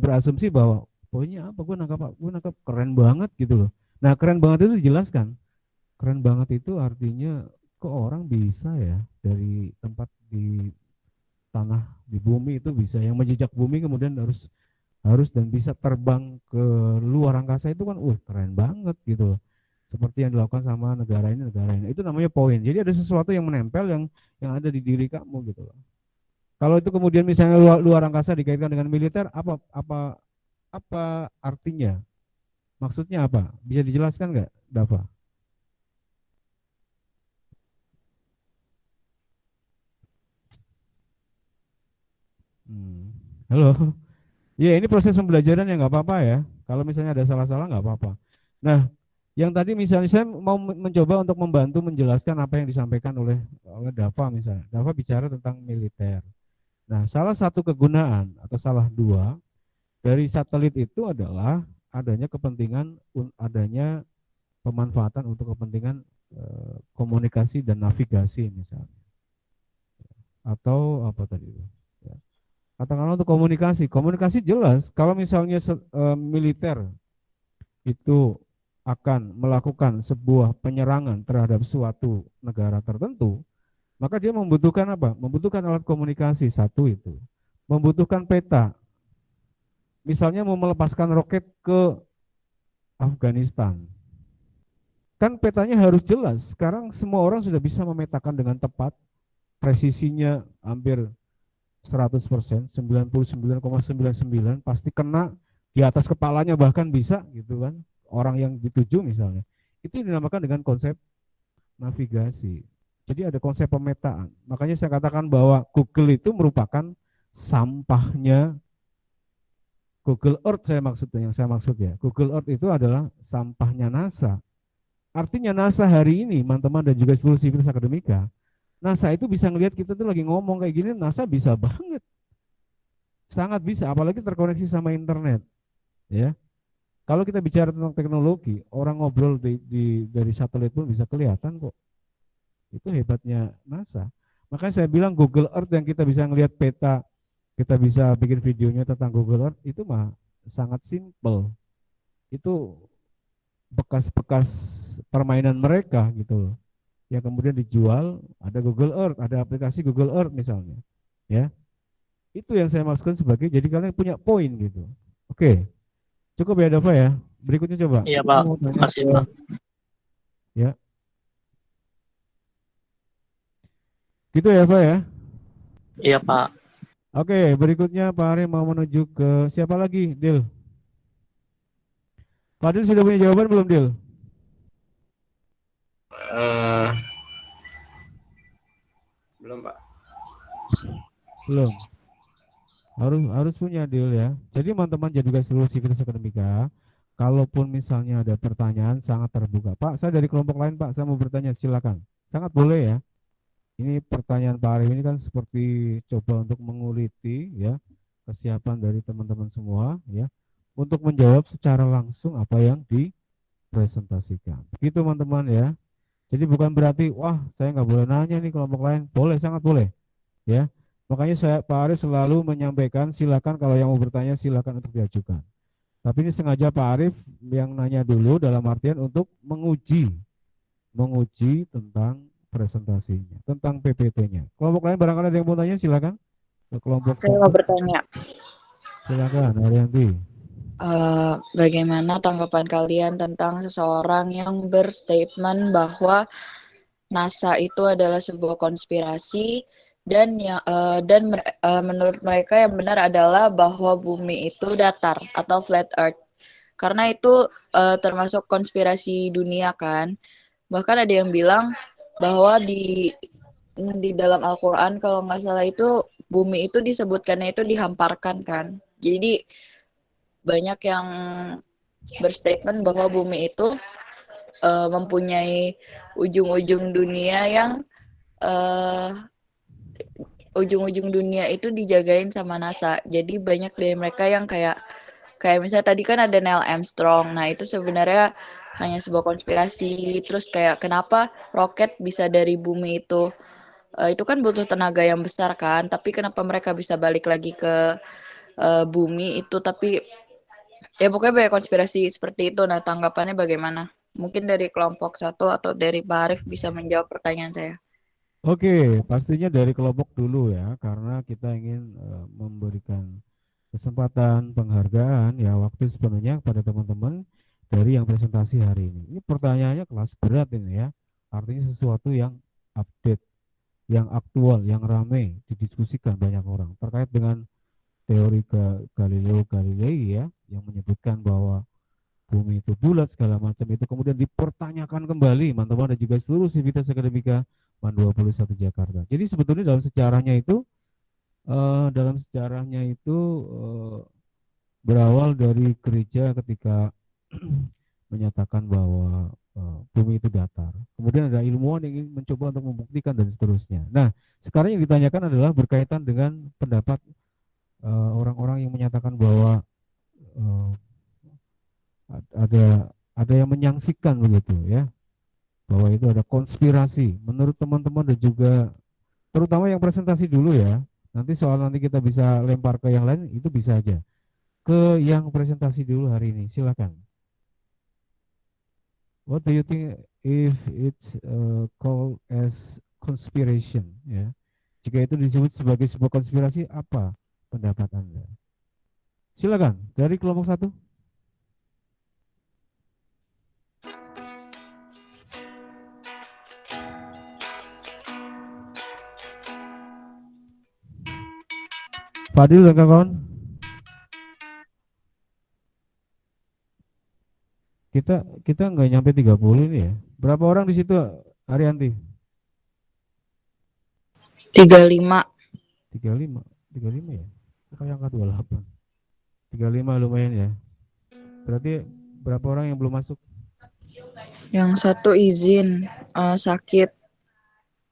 berasumsi bahwa poinnya apa, gue nangkap keren banget gitu loh. Nah keren banget itu dijelaskan. Keren banget itu artinya kok orang bisa ya dari tempat di tanah di bumi itu bisa yang menjejak bumi kemudian harus dan bisa terbang ke luar angkasa itu kan keren banget gitu loh. Seperti yang dilakukan sama negara ini itu namanya poin. Jadi ada sesuatu yang menempel yang ada di diri kamu gitu loh. Kalau itu kemudian misalnya luar angkasa dikaitkan dengan militer, apa artinya? Maksudnya apa? Bisa dijelaskan nggak, Dava? Halo. Ya ini proses pembelajaran ya nggak apa-apa ya. Kalau misalnya ada salah-salah nggak apa-apa. Nah, yang tadi misalnya saya mau mencoba untuk membantu menjelaskan apa yang disampaikan oleh Dava misalnya. Dava bicara tentang militer. Nah, salah satu kegunaan atau salah dua dari satelit itu adalah adanya kepentingan adanya pemanfaatan untuk kepentingan komunikasi dan navigasi misalnya. Atau apa tadi itu? Ya. Katakanlah untuk komunikasi jelas kalau misalnya militer itu akan melakukan sebuah penyerangan terhadap suatu negara tertentu, maka dia membutuhkan apa? Membutuhkan alat komunikasi satu itu, membutuhkan peta. Misalnya mau melepaskan roket ke Afghanistan, kan petanya harus jelas. Sekarang semua orang sudah bisa memetakan dengan tepat, presisinya hampir 100%, 99,99 pasti kena di atas kepalanya bahkan bisa gitu kan, orang yang dituju misalnya. Itu dinamakan dengan konsep navigasi. Jadi ada konsep pemetaan. Makanya saya katakan bahwa Google itu merupakan sampahnya Google Earth yang saya maksud ya. Google Earth itu adalah sampahnya NASA. Artinya NASA hari ini, teman-teman dan juga seluruh Sivitas Akademika, NASA itu bisa ngelihat kita tuh lagi ngomong kayak gini, NASA bisa banget. Sangat bisa, apalagi terkoneksi sama internet. Ya. Kalau kita bicara tentang teknologi, orang ngobrol dari satelit pun bisa kelihatan kok. Itu hebatnya NASA. Makanya saya bilang Google Earth yang kita bisa ngelihat peta, kita bisa bikin videonya tentang Google Earth, itu mah sangat simple. Itu bekas-bekas permainan mereka gitu loh. Yang kemudian dijual, ada Google Earth, ada aplikasi Google Earth misalnya. Ya. Itu yang saya maksudkan sebagai jadi kalian punya poin gitu. Oke. Cukup ya Dava ya. Berikutnya coba. Iya Pak, terima kasih Pak. Ya. Gitu ya Pak ya. Iya Pak. Oke, berikutnya Pak Ari mau menuju ke siapa lagi, Dil? Fadil sudah punya jawaban belum, Dil? Belum Pak. Belum. Harus punya, Dil ya. Jadi teman-teman juga seluruh Sivitas Akademika, kalaupun misalnya ada pertanyaan sangat terbuka. Pak, saya dari kelompok lain Pak, saya mau bertanya, silakan. Sangat boleh ya. Ini pertanyaan Pak Arif ini kan seperti coba untuk menguliti ya kesiapan dari teman-teman semua ya untuk menjawab secara langsung apa yang dipresentasikan. Begitu teman-teman ya. Jadi bukan berarti wah saya nggak boleh nanya nih kelompok lain. Boleh, sangat boleh ya. Makanya Pak Arif selalu menyampaikan silakan kalau yang mau bertanya silakan untuk diajukan. Tapi ini sengaja Pak Arif yang nanya dulu dalam artian untuk menguji tentang presentasinya, tentang PPT-nya. Kelompok lain barangkali ada yang mau tanya silakan. Kelompok Saya mau bertanya, silakan Arianti. bagaimana tanggapan kalian tentang seseorang yang berstatement bahwa NASA itu adalah sebuah konspirasi dan menurut mereka yang benar adalah bahwa bumi itu datar atau flat earth. Karena itu termasuk konspirasi dunia kan. Bahkan ada yang bilang bahwa di dalam Al-Quran kalau nggak salah itu bumi itu disebutkannya itu dihamparkan kan. Jadi banyak yang berstatement bahwa bumi itu mempunyai ujung-ujung dunia yang ujung-ujung dunia itu dijagain sama NASA. Jadi banyak dari mereka yang kayak misalnya tadi kan ada Neil Armstrong. Nah, itu sebenarnya hanya sebuah konspirasi. Terus kayak kenapa roket bisa dari bumi itu? Itu kan butuh tenaga yang besar kan. Tapi kenapa mereka bisa balik lagi ke bumi itu? Tapi ya pokoknya banyak konspirasi seperti itu. Nah, tanggapannya bagaimana? Mungkin dari kelompok satu atau dari Pak Arif bisa menjawab pertanyaan saya. Oke, pastinya dari kelompok dulu ya, karena kita ingin memberikan kesempatan penghargaan ya waktu sepenuhnya kepada teman-teman dari yang presentasi hari ini. Ini pertanyaannya kelas berat ini ya, artinya sesuatu yang update, yang aktual, yang ramai didiskusikan banyak orang terkait dengan teori Galileo Galilei ya, yang menyebutkan bahwa bumi itu bulat segala macam itu kemudian dipertanyakan kembali teman-teman dan juga seluruh sivitas akademika MAN 21 Jakarta. Jadi sebetulnya dalam sejarahnya itu berawal dari gereja ketika menyatakan bahwa bumi itu datar. Kemudian ada ilmuwan yang ingin mencoba untuk membuktikan dan seterusnya. Nah, sekarang yang ditanyakan adalah berkaitan dengan pendapat orang-orang yang menyatakan bahwa ada yang menyaksikan begitu ya, bahwa itu ada konspirasi. Menurut teman-teman dan juga terutama yang presentasi dulu ya, nanti kita bisa lempar ke yang lain, itu bisa aja ke yang presentasi dulu hari ini. Silakan. What do you think if it's called as conspiration ya? Jika itu disebut sebagai sebuah konspirasi, apa pendapat Anda? Silakan dari kelompok satu. Fadil dan kawan-kawan, kita nggak nyampe 30 ini ya. Berapa orang di situ, Arianti? 35. 35 ya? Kayak angka 28. 35 lumayan ya. Berarti berapa orang yang belum masuk? Yang satu izin sakit.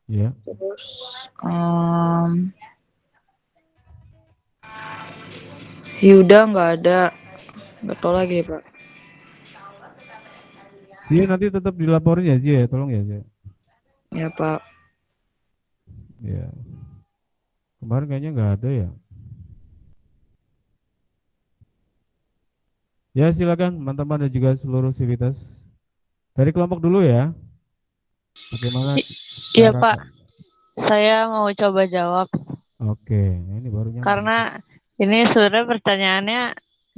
Ya. Terus Yuda nggak ada. Nggak tahu lagi Pak. Dia nanti tetap dilaporin ya Zia, tolong ya Zia. Ya Pak. Ya. Kemarin kayaknya nggak ada ya. Ya silakan teman-teman dan juga seluruh sivitas. Dari kelompok dulu ya. Bagaimana? Iya Pak, saya mau coba jawab. Oke, ini baru nyampe. Karena ini sebenarnya pertanyaannya,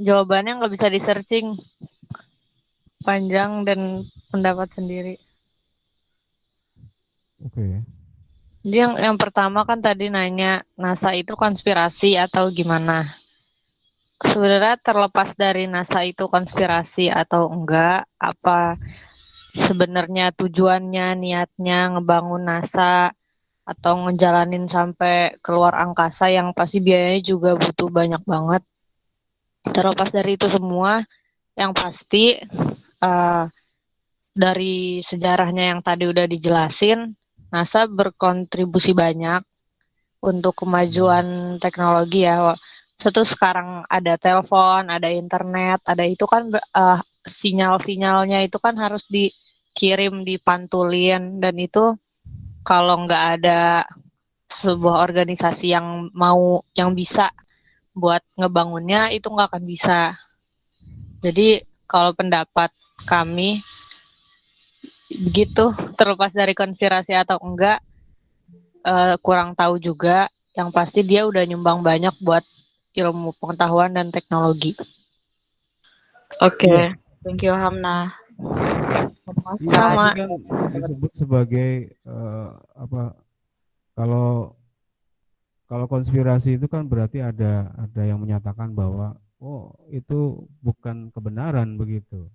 jawabannya nggak bisa di-searching. Panjang dan pendapat sendiri. Oke. Jadi yang pertama kan tadi nanya, NASA itu konspirasi atau gimana? Sebenarnya terlepas dari NASA itu konspirasi atau enggak, apa sebenarnya tujuannya, niatnya ngebangun NASA atau ngejalanin sampai keluar angkasa yang pasti biayanya juga butuh banyak banget. Terlepas dari itu semua, yang pasti dari sejarahnya yang tadi udah dijelasin, NASA berkontribusi banyak untuk kemajuan teknologi ya. Terus sekarang ada telepon, ada internet, ada itu kan sinyal-sinyalnya itu kan harus dikirim, dipantulin, dan itu kalau nggak ada sebuah organisasi yang bisa buat ngebangunnya, itu nggak akan bisa. Jadi kalau pendapat kami begitu, terlepas dari konspirasi atau enggak, kurang tahu juga. Yang pasti dia udah nyumbang banyak buat ilmu pengetahuan dan teknologi. Oke, thank you Hamna. Iya, Sama. tadi kan disebut sebagai apa? Kalau konspirasi itu kan berarti ada yang menyatakan bahwa oh itu bukan kebenaran begitu.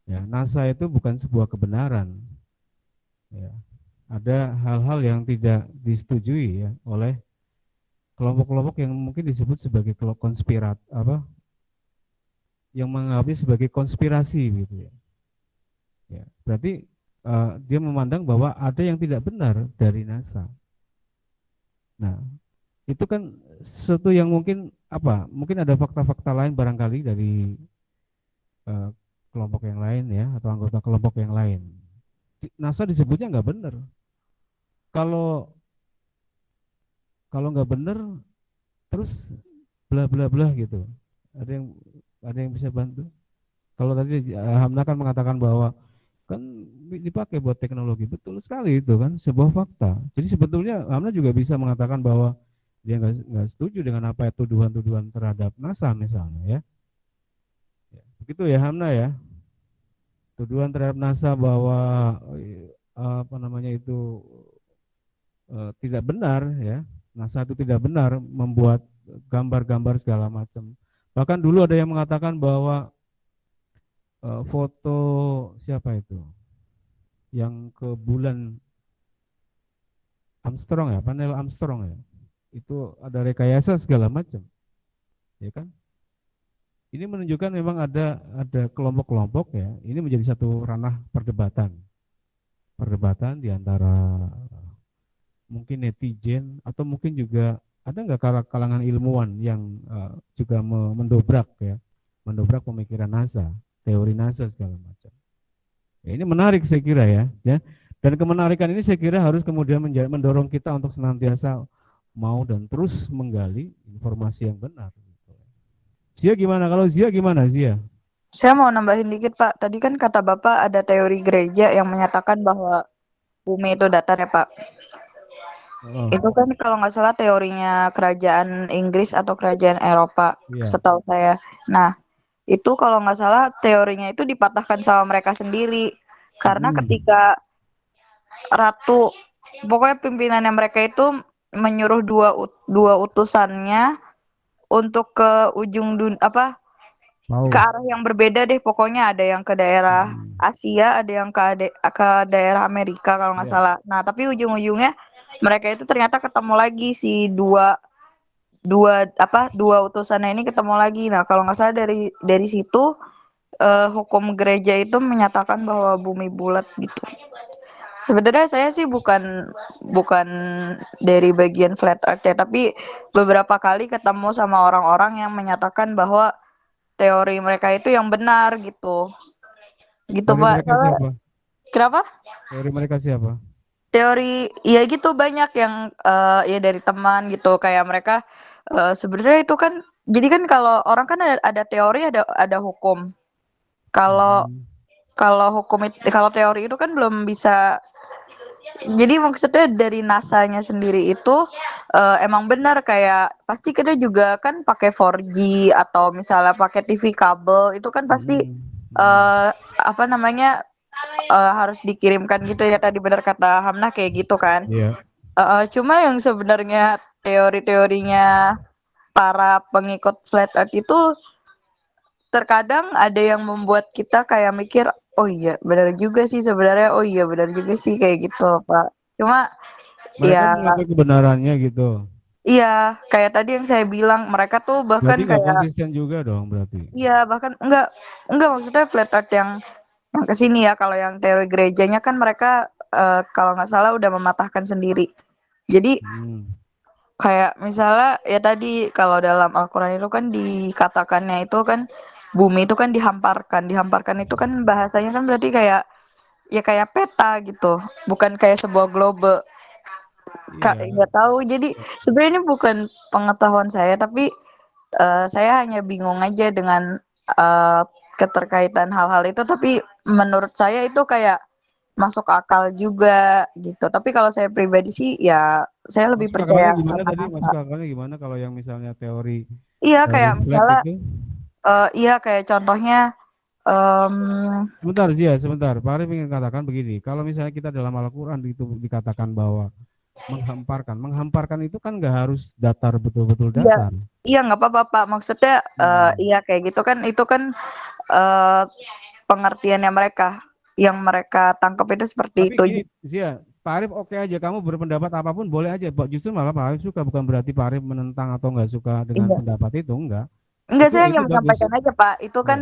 Ya, NASA itu bukan sebuah kebenaran. Ya, ada hal-hal yang tidak disetujui ya oleh kelompok-kelompok yang mungkin disebut sebagai konspirat yang menganggapnya sebagai konspirasi gitu ya. Ya, berarti dia memandang bahwa ada yang tidak benar dari NASA. Nah, itu kan sesuatu yang mungkin mungkin ada fakta-fakta lain barangkali dari kelompok yang lain ya, atau anggota kelompok yang lain. NASA disebutnya nggak benar. Kalau nggak benar, terus bla bla bla gitu. Ada yang bisa bantu? Kalau tadi Hamna kan mengatakan bahwa kan dipakai buat teknologi, betul sekali itu kan sebuah fakta. Jadi sebetulnya Hamna juga bisa mengatakan bahwa dia nggak setuju dengan apa tuduhan-tuduhan terhadap NASA misalnya ya. Begitu ya Hamna ya. Tuduhan terhadap NASA bahwa itu tidak benar ya. NASA itu tidak benar membuat gambar-gambar segala macam. Bahkan dulu ada yang mengatakan bahwa foto siapa itu yang ke bulan Armstrong ya, panel Armstrong ya, itu ada rekayasa segala macam, ya kan? Ini menunjukkan memang ada kelompok-kelompok ya. Ini menjadi satu ranah perdebatan di antara mungkin netizen atau mungkin juga ada nggak kalangan ilmuwan yang juga mendobrak pemikiran NASA, teori NASA segala macam. Ya, ini menarik saya kira ya. Dan kemenarikan ini saya kira harus kemudian mendorong kita untuk senantiasa mau dan terus menggali informasi yang benar. Zia gimana? Kalau Zia gimana Zia? Saya mau nambahin dikit Pak. Tadi kan kata Bapak ada teori gereja yang menyatakan bahwa bumi itu datar ya Pak. Itu kan kalau nggak salah teorinya kerajaan Inggris atau kerajaan Eropa, setahu saya. Nah, itu kalau nggak salah teorinya itu dipatahkan sama mereka sendiri. Karena ketika pokoknya pimpinannya mereka itu menyuruh dua utusannya untuk ke ujung ke arah yang berbeda deh, pokoknya ada yang ke daerah Asia, ada yang ke daerah Amerika kalau nggak salah. Nah, tapi ujung-ujungnya mereka itu ternyata ketemu lagi si dua utusannya ini ketemu lagi. Nah, kalau nggak salah dari situ hukum gereja itu menyatakan bahwa bumi bulat gitu. Sebenarnya saya sih bukan dari bagian flat earth ya, tapi beberapa kali ketemu sama orang-orang yang menyatakan bahwa teori mereka itu yang benar gitu. Gitu, teori Pak. Mereka siapa? Kenapa? Teori mereka siapa? Teori ya gitu banyak yang ya dari teman gitu, kayak mereka sebenarnya itu kan jadi kan kalau orang kan ada teori ada hukum. Kalau kalau teori itu kan belum bisa. Jadi maksudnya dari NASA-nya sendiri itu emang benar, kayak pasti kita juga kan pakai 4G atau misalnya pakai TV kabel itu kan pasti harus dikirimkan gitu ya, tadi benar kata Hamnah kayak gitu kan. Cuma yang sebenarnya teori-teorinya para pengikut flat earth itu terkadang ada yang membuat kita kayak mikir, oh iya benar juga sih sebenarnya, oh iya benar juga sih kayak gitu Pak. Cuma mereka ya mengakui kebenarannya gitu. Iya, kayak tadi yang saya bilang, mereka tuh bahkan Berarti nggak kayak konsisten juga dong berarti. iya, bahkan enggak maksudnya flat earth yang kesini ya. Kalau yang teori gerejanya kan mereka kalau nggak salah udah mematahkan sendiri. Jadi Kayak misalnya ya tadi kalau dalam Al-Quran itu kan dikatakannya itu kan bumi itu kan dihamparkan. Dihamparkan itu kan bahasanya kan berarti kayak ya kayak peta gitu, bukan kayak sebuah globe. Kak, Iya. nggak tahu. Jadi sebenarnya ini bukan pengetahuan saya, tapi saya hanya bingung aja dengan eh, keterkaitan hal-hal itu. Tapi menurut saya itu kayak masuk akal juga gitu. Tapi kalau saya pribadi sih ya saya lebih Masuk akalnya percaya gimana sama tadi? NASA. Masuk akalnya gimana kalau yang misalnya teori Iya teori kayak flat misalnya itu? iya kayak contohnya em, Sebentar sih ya, sebentar. Pak Arif ingin katakan begini, kalau misalnya kita dalam Al-Quran itu dikatakan bahwa menghamparkan itu kan nggak harus datar, betul-betul iya datar. iya nggak apa-apa Pak. Maksudnya iya kayak gitu kan itu kan eh, pengertiannya mereka yang mereka tangkap itu seperti Tapi itu. gini, Zia, Pak Arif oke aja, kamu berpendapat apapun boleh aja. Justru malah Pak Arif suka, bukan berarti Pak Arif menentang atau nggak suka dengan Iya. pendapat itu, enggak. Enggak, saya hanya Itu bagus. menyampaikan aja Pak. Itu Ya. kan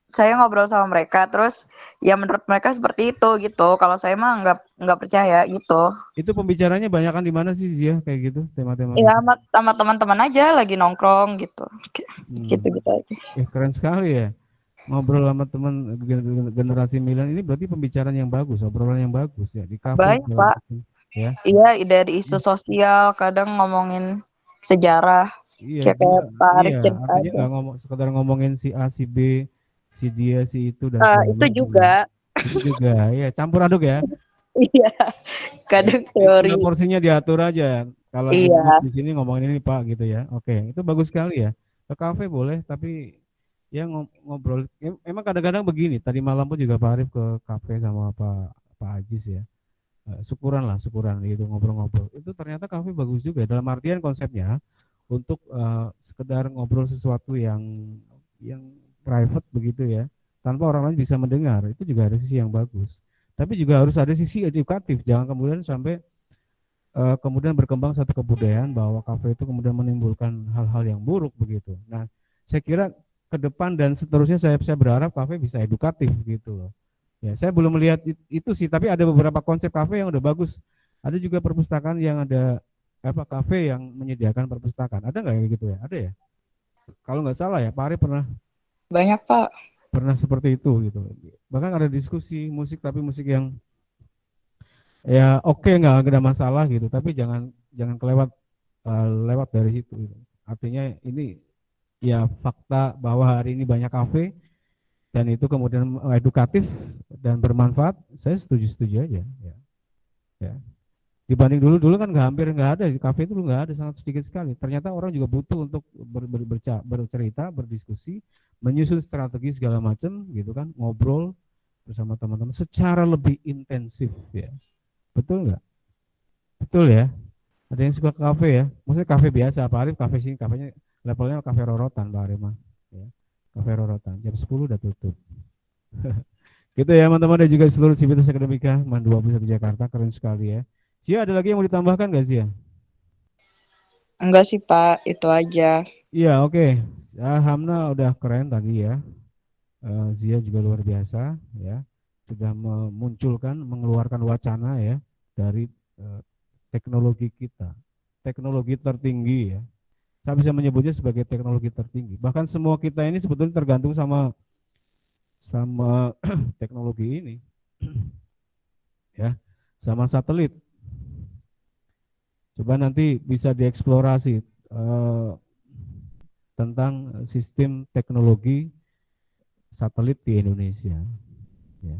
saya ngobrol sama mereka, terus ya menurut mereka seperti itu gitu. Kalau saya mah nggak percaya gitu. Itu pembicaranya banyakan di mana sih Zia kayak gitu, tema-tema Ya gitu? sama teman-teman aja lagi nongkrong gitu. Gitu Hmm. gitu aja. Keren sekali ya. Ngobrol sama teman generasi milenial ini berarti pembicaraan yang bagus, obrolan yang bagus ya di kafe Banyak segala Pak. macam ya. Iya dari isu sosial, kadang ngomongin sejarah Iya, kayak dia kayak Pak iya Arif cerita artinya aja. nggak ngomong sekedar ngomongin si A, si B, si dia, si itu dan segala Itu macam ya. juga. Itu juga ya campur aduk ya. Iya, Ya, kadang teori. tinggal porsinya diatur aja. Kalau lagi mood Iya, di sini ngomongin ini Pak gitu ya. Oke, itu bagus sekali ya. Ke kafe boleh, tapi ya ngobrol. Emang kadang-kadang begini. Tadi malam pun juga Pak Arif ke kafe sama Pak Ajis ya. Syukuran lah, syukuran gitu ngobrol-ngobrol. Itu ternyata kafe bagus juga. Dalam artian konsepnya untuk sekedar ngobrol sesuatu yang private begitu ya, tanpa orang lain bisa mendengar. Itu juga ada sisi yang bagus. Tapi juga harus ada sisi edukatif. Jangan kemudian sampai kemudian berkembang satu kebudayaan bahwa kafe itu kemudian menimbulkan hal-hal yang buruk begitu. Nah, saya kira ke depan dan seterusnya saya berharap kafe bisa edukatif gitu loh. Ya, saya belum melihat itu sih, tapi ada beberapa konsep kafe yang udah bagus. Ada juga perpustakaan yang ada kafe yang menyediakan perpustakaan. Ada nggak kayak gitu ya? Ada ya? Kalau nggak salah ya, Pak Ari banyak Pak. pernah seperti itu gitu. Bahkan ada diskusi musik, tapi musik yang ya oke, nggak ada masalah gitu, tapi jangan jangan kelewat lewat dari situ gitu. Artinya ini ya fakta bahwa hari ini banyak kafe dan itu kemudian edukatif dan bermanfaat, saya setuju aja ya. Ya. Dibanding dulu kan hampir nggak ada, di kafe itu nggak ada, sangat sedikit sekali. Ternyata orang juga butuh untuk bercerita, berdiskusi, menyusun strategi segala macam gitu kan, ngobrol bersama teman-teman secara lebih intensif ya. Betul nggak? Betul ya. Ada yang suka ke kafe ya. Maksudnya kafe biasa, Pak Arif kafe sini, kafenya levelnya kafe rorotan Pak Arif mah. Ya. Kafe rorotan, jam 10 udah tutup. Gitu ya teman-teman, dan juga seluruh Sivitas Akademika MAN 21 Jakarta, keren sekali ya. Sia, ada lagi yang mau ditambahkan nggak Sia? Enggak sih Pak, itu aja. Iya, oke. Hamna udah keren tadi ya. Zia juga luar biasa ya. Sudah memunculkan, mengeluarkan wacana ya dari teknologi kita. Teknologi tertinggi ya. Saya bisa menyebutnya sebagai teknologi tertinggi. Bahkan semua kita ini sebetulnya tergantung sama teknologi ini. Ya, sama satelit. Coba nanti bisa dieksplorasi tentang sistem teknologi satelit di Indonesia. Ya.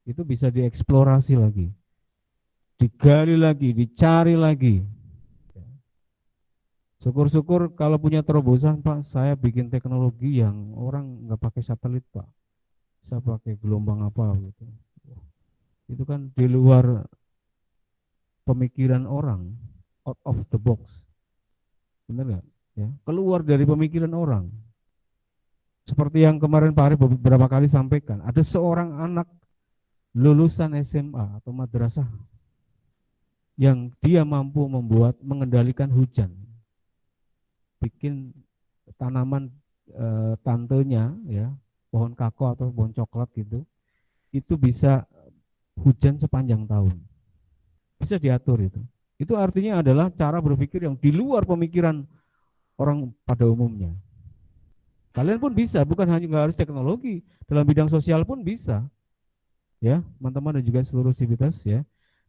Itu bisa dieksplorasi lagi, digali lagi, dicari lagi. Syukur-syukur kalau punya terobosan Pak, saya bikin teknologi yang orang nggak pakai satelit Pak, saya pakai gelombang apa gitu. Itu kan di luar pemikiran orang, out of the box, benar nggak? Ya, keluar dari pemikiran orang. Seperti yang kemarin Pak Arif beberapa kali sampaikan, ada seorang anak lulusan SMA atau madrasah yang dia mampu mengendalikan hujan, bikin tanaman tantenya ya, pohon kakao atau pohon coklat gitu, itu bisa hujan sepanjang tahun, bisa diatur itu. Itu artinya adalah cara berpikir yang di luar pemikiran orang pada umumnya. Kalian pun bisa, bukan hanya nggak harus teknologi, dalam bidang sosial pun bisa. Ya, teman-teman dan juga seluruh sivitas ya.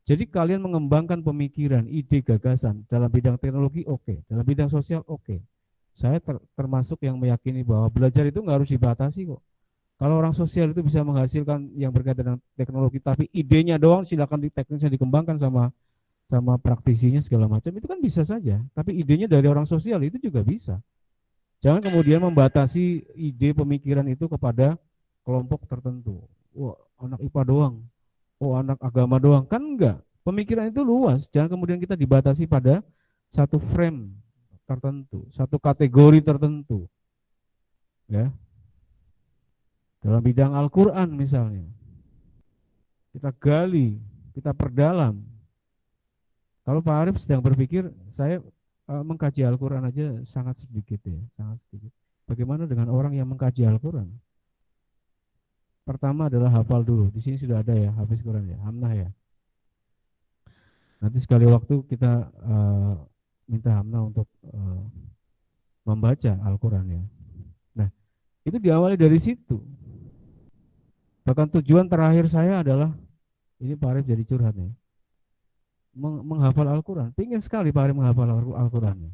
Jadi kalian mengembangkan pemikiran, ide, gagasan dalam bidang teknologi oke, dalam bidang sosial oke. Saya termasuk yang meyakini bahwa belajar itu nggak harus dibatasi kok. Kalau orang sosial itu bisa menghasilkan yang berkaitan dengan teknologi, tapi idenya doang silakan teknisnya dikembangkan sama praktisinya segala macam, itu kan bisa saja. Tapi idenya dari orang sosial itu juga bisa. Jangan kemudian membatasi ide pemikiran itu kepada kelompok tertentu. Wah, anak IPA doang. Oh, anak agama doang. Kan enggak. Pemikiran itu luas. Jangan kemudian kita dibatasi pada satu frame tertentu, satu kategori tertentu. Ya. Dalam bidang Al-Quran misalnya. Kita gali, kita perdalam. Kalau Pak Arif sedang berpikir, saya mengkaji Al-Quran aja sangat sedikit ya, sangat sedikit. Bagaimana dengan orang yang mengkaji Al-Quran? Pertama adalah hafal dulu. Di sini sudah ada ya, hafiz Quran ya, Hamnah ya. Nanti sekali waktu kita minta Hamnah untuk membaca Al-Quran ya. Nah, itu diawali dari situ. Bahkan tujuan terakhir saya adalah, ini Pak Arif jadi curhat ya, menghafal Al-Quran. Pengen sekali Pak Arif menghafal Al-Quran.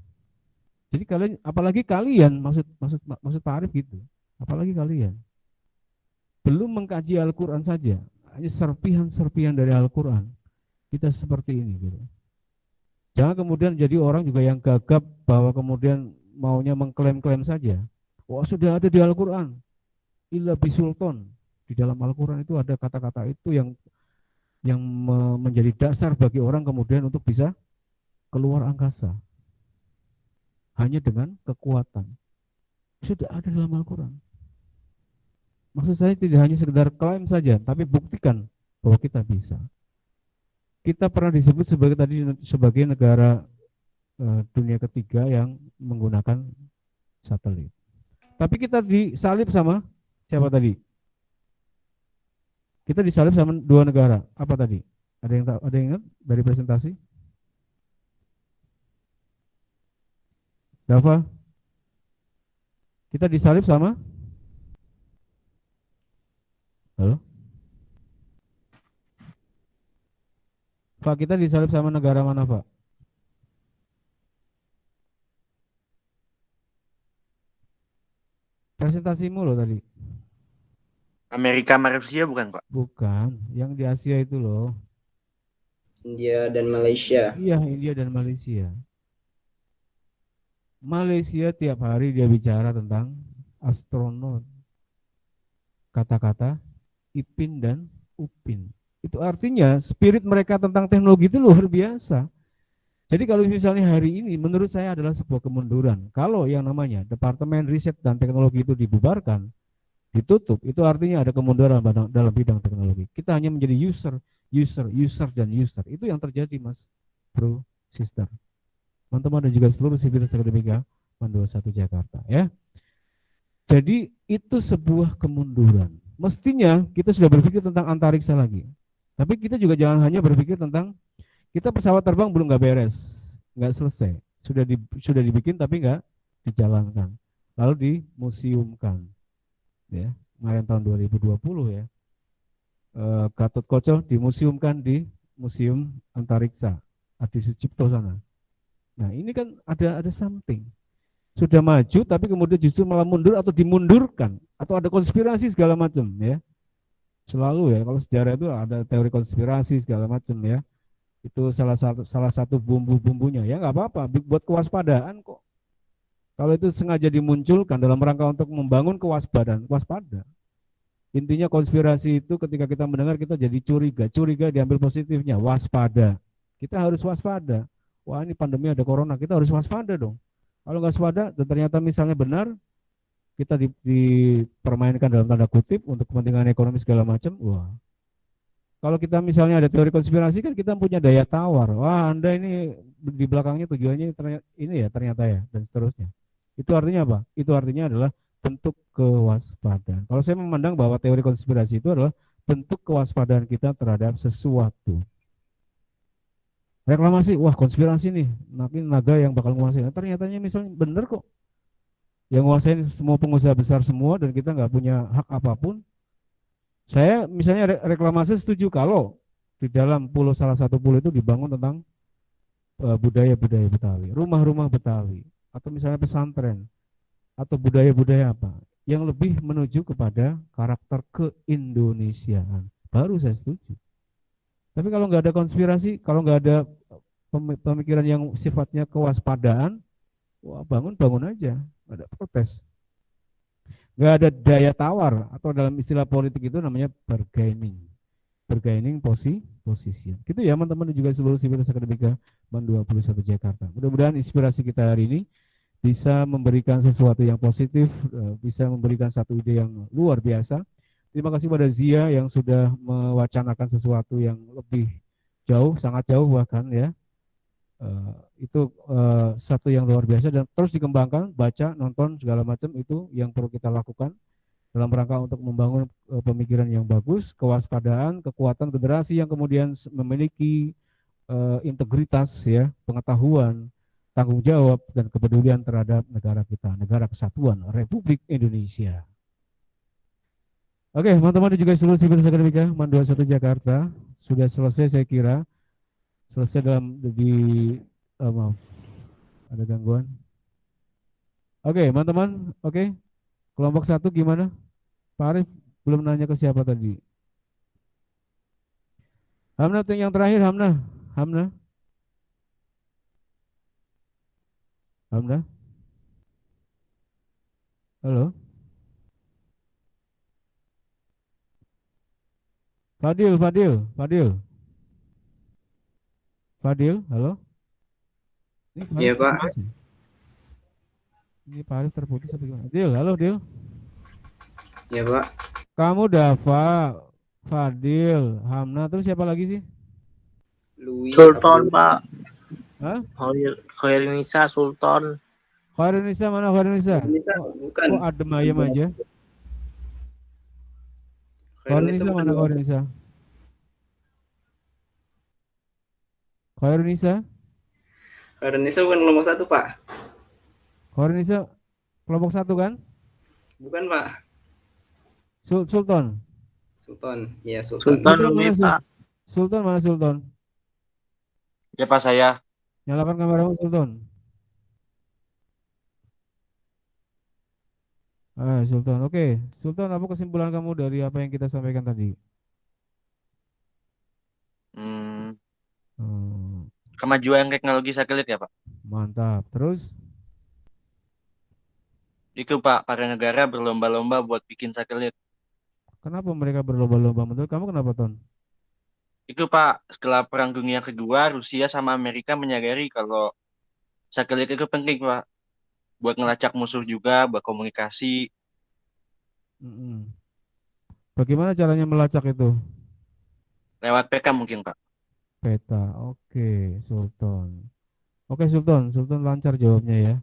Jadi kalian, apalagi kalian, maksud Pak Arif gitu, apalagi kalian belum mengkaji Al-Quran saja, hanya serpihan-serpihan dari Al-Quran, kita seperti ini gitu. Jangan kemudian jadi orang juga yang gagap bahwa kemudian maunya mengklaim-klaim saja. Wah, sudah ada di Al-Quran, illa bisulton. Di dalam Al-Quran itu ada kata-kata itu yang menjadi dasar bagi orang kemudian untuk bisa keluar angkasa. Hanya dengan kekuatan. Sudah ada dalam Al-Quran. Maksud saya tidak hanya sekedar klaim saja, tapi buktikan bahwa kita bisa. Kita pernah disebut sebagai negara dunia ketiga yang menggunakan satelit. Tapi kita disalib sama siapa tadi? Kita disalib sama dua negara. Apa tadi? Ada yang ingat dari presentasi? Dava? Kita disalib sama? Halo? Pak, kita disalib sama negara mana, Pak? Presentasimu loh tadi. Amerika sama Rusia bukan, Pak? Bukan, yang di Asia itu loh. India dan Malaysia. Iya, India dan Malaysia. Malaysia tiap hari dia bicara tentang astronot. Kata-kata Ipin dan Upin. Itu artinya spirit mereka tentang teknologi itu luar biasa. Jadi kalau misalnya hari ini menurut saya adalah sebuah kemunduran. Kalau yang namanya Departemen Riset dan Teknologi itu dibubarkan, ditutup, itu artinya ada kemunduran dalam bidang teknologi. Kita hanya menjadi user, dan user. Itu yang terjadi, Mas, bro, sister. Teman-teman dan juga seluruh sivitas akademika MAN 21 Jakarta ya. Jadi itu sebuah kemunduran. Mestinya kita sudah berpikir tentang antariksa lagi. Tapi kita juga jangan hanya berpikir tentang kita pesawat terbang belum nggak beres, nggak selesai. Sudah dibikin tapi nggak dijalankan. Lalu dimuseumkan. Ya, kemarin tahun 2020 ya. Gatot dimuseumkan di Museum Antariksa Adi Sucipto sana. Nah, ini kan ada something. Sudah maju tapi kemudian justru malah mundur atau dimundurkan atau ada konspirasi segala macam ya. Selalu ya, kalau sejarah itu ada teori konspirasi segala macam ya. Itu salah satu bumbu-bumbunya ya, nggak apa-apa, buat kewaspadaan kok. Kalau itu sengaja dimunculkan dalam rangka untuk membangun kewaspadaan, waspada. Intinya konspirasi itu ketika kita mendengar kita jadi curiga diambil positifnya, waspada. Kita harus waspada. Wah, ini pandemi ada corona, kita harus waspada dong. Kalau nggak waspada dan ternyata misalnya benar, kita dipermainkan dalam tanda kutip untuk kepentingan ekonomi segala macam, wah. Kalau kita misalnya ada teori konspirasi kan kita punya daya tawar. Wah, Anda ini di belakangnya tujuannya ternyata ya, dan seterusnya. Itu artinya apa? Itu artinya adalah bentuk kewaspadaan. Kalau saya memandang bahwa teori konspirasi itu adalah bentuk kewaspadaan kita terhadap sesuatu. reklamasi, wah konspirasi nih, makin naga yang bakal menguasai. Nah, ternyatanya misalnya bener kok, yang menguasai semua pengusaha besar semua dan kita nggak punya hak apapun. Saya misalnya reklamasi setuju kalau di dalam pulau, salah satu pulau itu dibangun tentang budaya-budaya Betawi, rumah-rumah Betawi, atau misalnya pesantren, atau budaya-budaya apa yang lebih menuju kepada karakter keindonesiaan, baru saya setuju. Tapi kalau nggak ada konspirasi, kalau nggak ada pemikiran yang sifatnya kewaspadaan, wah bangun-bangun aja, nggak ada protes. Nggak ada daya tawar, atau dalam istilah politik itu namanya bargaining. Bargaining position. Gitu ya teman-teman, dan juga seluruh Sivitas Akademika BAN 21 Jakarta. Mudah-mudahan inspirasi kita hari ini bisa memberikan sesuatu yang positif, bisa memberikan satu ide yang luar biasa. Terima kasih pada Zia yang sudah mewacanakan sesuatu yang lebih jauh, sangat jauh bahkan ya. Itu satu yang luar biasa dan terus dikembangkan, baca, nonton segala macam, itu yang perlu kita lakukan dalam rangka untuk membangun pemikiran yang bagus, kewaspadaan, kekuatan generasi yang kemudian memiliki integritas ya, pengetahuan, tanggung jawab dan kepedulian terhadap negara kita, negara kesatuan Republik Indonesia. Oke, teman-teman dan juga seluruh Sivitas Akademika BAN 21 Jakarta, sudah selesai saya kira. Selesai dalam maaf, ada gangguan. Oke, teman-teman, oke. Kelompok 1 gimana? Pak Arif belum nanya ke siapa tadi. Hamna yang terakhir, Hamna. Halo. Fadil, halo. Iya, Pak. Ini Pak Arif terputus apa gimana? Dil, halo Dil. Iya, Pak. Kamu Dava, Fadil, Hamna, terus siapa lagi sih? Louis. Sultan, Pak. Hah? Khairunisa, Sultan. Khairunisa mana Khairunisa? Bukan. Kok adem ayam aja? Khairunisa mana Khairunisa? Khairunisa bukan kelompok 1, Pak. Khairunisa kelompok 1 kan? Bukan, Pak. Sultan. Iya, Sultan. Sultan mana Sultan? Ya Pak, saya. Nyalakan kameramu Sultan. Sultan, oke. Sultan, apa kesimpulan kamu dari apa yang kita sampaikan tadi? Kemajuan teknologi satelit ya Pak. Mantap. Terus? Itu Pak, para negara berlomba-lomba buat bikin satelit. Kenapa mereka berlomba-lomba? Menurut kamu kenapa, Ton? Itu Pak, setelah Perang Dunia Kedua, Rusia sama Amerika menyadari kalau satelit itu penting Pak. Buat ngelacak musuh juga, buat komunikasi. Bagaimana caranya melacak itu? Lewat peka mungkin Pak. Peta, oke, Sultan. Oke, Sultan lancar jawabnya ya.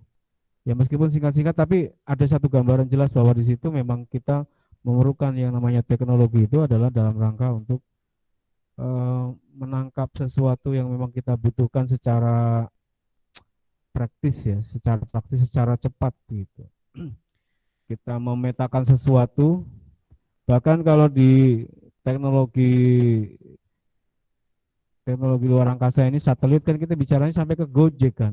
Ya meskipun singkat-singkat, tapi ada satu gambaran jelas bahwa di situ memang kita memerlukan yang namanya teknologi itu adalah dalam rangka untuk menangkap sesuatu yang memang kita butuhkan secara praktis ya, secara cepat gitu. Kita memetakan sesuatu, bahkan kalau di teknologi luar angkasa ini satelit kan kita bicaranya sampai ke Gojek kan.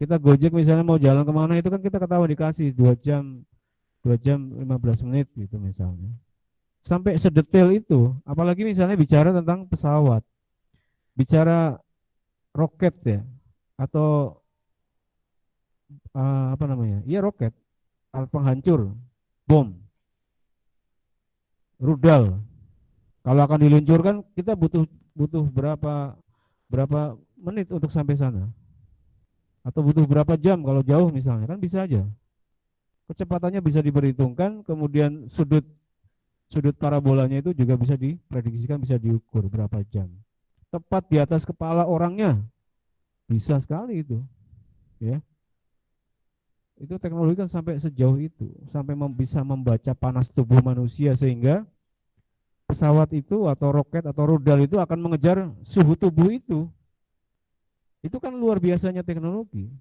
Kita Gojek misalnya mau jalan kemana itu kan kita ketahuan dikasih 2 jam 15 menit gitu misalnya. Sampai sedetail itu, apalagi misalnya bicara tentang pesawat, bicara roket ya, atau apa namanya? Iya roket, alat penghancur, bom, rudal. Kalau akan diluncurkan kita butuh berapa menit untuk sampai sana, atau butuh berapa jam kalau jauh misalnya, kan bisa aja. Kecepatannya bisa diperhitungkan, kemudian sudut parabolanya itu juga bisa diprediksikan, bisa diukur berapa jam. Tepat di atas kepala orangnya, bisa sekali itu, ya. Itu teknologi kan sampai sejauh itu, sampai bisa membaca panas tubuh manusia sehingga pesawat itu atau roket atau rudal itu akan mengejar suhu tubuh itu. Itu kan luar biasanya teknologi.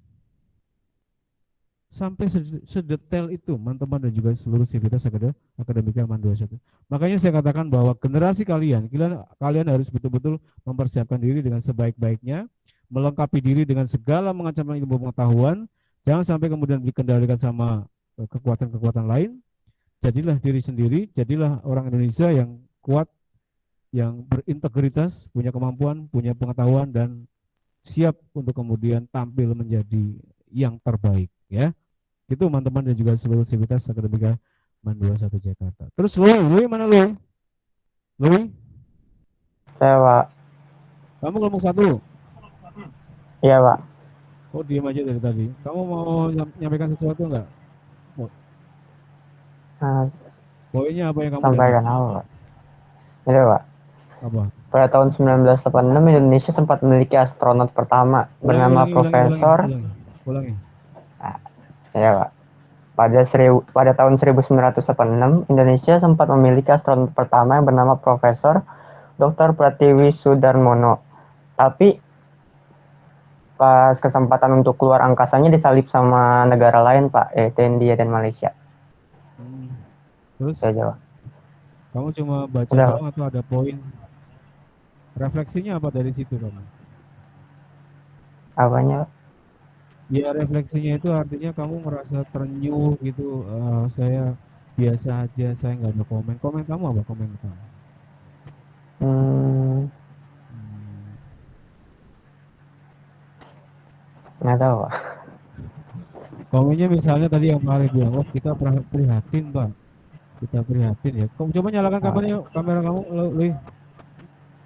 Sampai sedetail itu teman-teman dan juga seluruh sivitas akademika Man 21. Makanya saya katakan bahwa generasi kalian harus betul-betul mempersiapkan diri dengan sebaik-baiknya, melengkapi diri dengan segala macam ilmu pengetahuan, jangan sampai kemudian dikendalikan sama kekuatan-kekuatan lain. Jadilah diri sendiri, jadilah orang Indonesia yang kuat, yang berintegritas, punya kemampuan, punya pengetahuan, dan siap untuk kemudian tampil menjadi yang terbaik, ya. Itu teman-teman dan juga seluruh sivitas akademika Man 21 Jakarta. Terus Lui mana Lui? Lui? Saya, Pak. Kamu kelompok 1? Iya, Pak. Oh, diam aja dari tadi. Kamu mau menyampaikan sesuatu enggak? Poinnya apa yang kamu sampaikan apa, Pak? Ini, Pak. Apa? Pada tahun 1986 Indonesia sempat memiliki astronot pertama bernama Profesor. Ulangi. Ya, Pak. Pada tahun 1986 Indonesia sempat memiliki astronot pertama yang bernama Profesor Dr. Pratiwi Sudarmono. Tapi pas kesempatan untuk keluar angkasanya disalip sama negara lain, Pak, yaitu India dan Malaysia. Terus? Saya jawab. Kamu cuma baca doang atau ada poin? Refleksinya apa dari situ kamu? Apanya? Ya, refleksinya itu artinya kamu merasa terenyuh gitu. Saya biasa aja, saya nggak ada komen. Komen kamu apa? Komen kamu? Nggak tahu, Pak. Komennya misalnya tadi yang Pak Arif bilang, oh kita prihatin, Pak. Kita prihatin ya. Kamu coba nyalakan kamera kamu, Lui.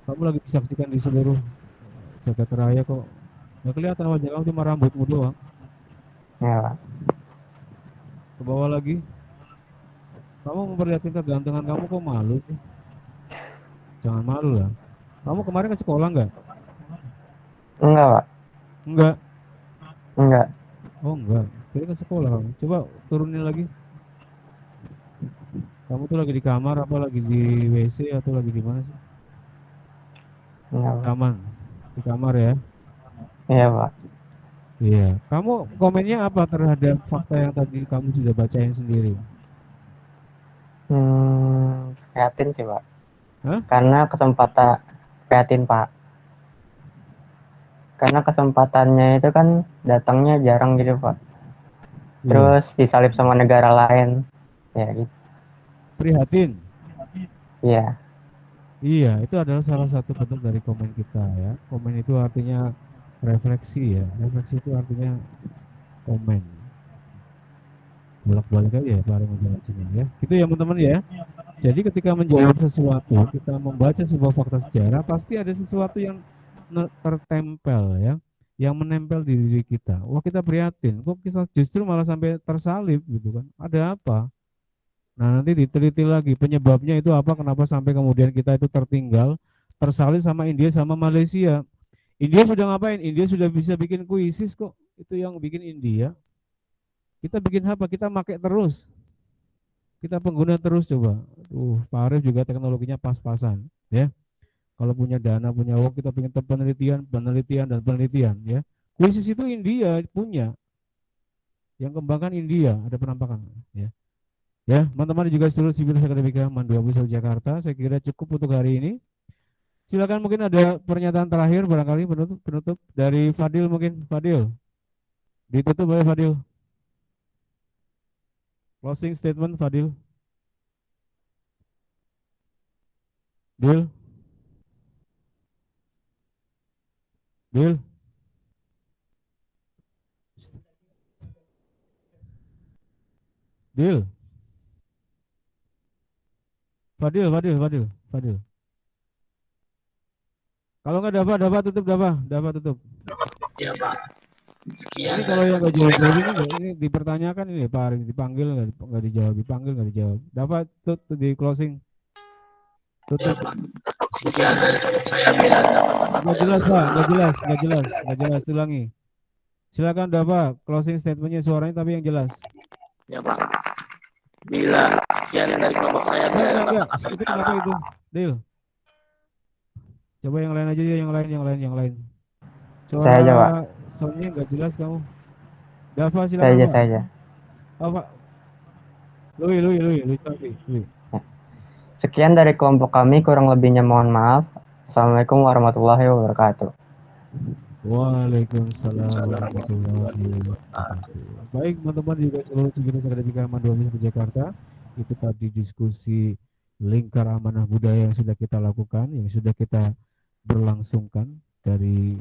Kamu lagi disaksikan di seluruh jagat raya kok. Nggak kelihatan wajah kamu, cuma rambutmu doang. Ya, Pak. Ke bawah lagi. Kamu memperlihatkan kegantengan kamu, kok malu sih? Jangan malu lah. Kamu kemarin ke sekolah nggak? Enggak, Pak. Enggak. Enggak. Oh enggak. Kira ke sekolah kamu. Coba turunin lagi. Kamu tuh lagi di kamar apa lagi di WC atau lagi di mana sih? Aman. Di kamar ya? Iya, Pak. Iya. Kamu komennya apa terhadap fakta yang tadi kamu sudah bacain sendiri? Prihatin sih, Pak. Hah? Karena prihatin, Pak. Karena kesempatannya itu kan datangnya jarang gitu, Pak. Terus disalip sama negara lain. Ya gitu. Prihatin? Iya. Iya, itu adalah salah satu bentuk dari komen kita ya. Komen itu artinya refleksi ya. Refleksi itu artinya komen. Bolak-balik aja ya Pak Ari menjelaskannya ya. Gitu ya teman-teman ya. Jadi ketika menjawab sesuatu, kita membaca sebuah fakta sejarah, pasti ada sesuatu yang tertempel ya, yang menempel di diri kita. Wah, kita prihatin, kok kita justru malah sampai tersalib gitu kan. Ada apa? Nah, nanti diteliti lagi penyebabnya itu apa, kenapa sampai kemudian kita itu tertinggal, tersalib sama India sama Malaysia. India sudah ngapain? India sudah bisa bikin kuisis kok. Itu yang bikin India. Kita bikin apa? Kita pakai terus. Kita pengguna terus coba. Pak Arif juga teknologinya pas-pasan ya. Kalau punya dana, punya uang, kita pengen penelitian ya. Kuisis itu India punya. Yang kembangkan India, ada penampakan ya. Ya, teman-teman juga seluruh sivitas akademika Man 21 Jakarta, saya kira cukup untuk hari ini. Silakan mungkin ada pernyataan terakhir barangkali penutup dari Fadil mungkin. Fadil. Ditutup oleh Fadil. Closing statement Fadil. Dil. Fadil. Kalau nggak dapat tutup. Ya, Pak. Sekian. Ini kalau yang nggak jawab ini dipertanyakan ini Pak Ari, dipanggil nggak dijawab, dipanggil nggak dijawab. Dapat tutup di closing. Tutup. Ya, Pak. Sekian dari saya bilang. Nggak jelas Pak, nggak jelas. Ulangi. Silakan dapat closing statementnya suaranya tapi yang jelas. Ya, Pak. Bila sekian dari kelompok saya Enggak. Itu kenapa itu? Dil. Coba yang lain aja ya, yang lain. Saya aja, Pak. Suara soundnya nggak jelas kamu. Dava Saya silakan aja, Pak. saya aja. Oh Pak. Lui. Sekian dari kelompok kami, kurang lebihnya mohon maaf. Assalamualaikum warahmatullahi wabarakatuh. Waalaikumsalam warahmatullahi wabarakatuh. Baik teman-teman juga seluruh sivitas akademika Aman 21 Jakarta. Itu tadi diskusi lingkar amanah budaya yang sudah kita lakukan, yang sudah kita berlangsungkan dari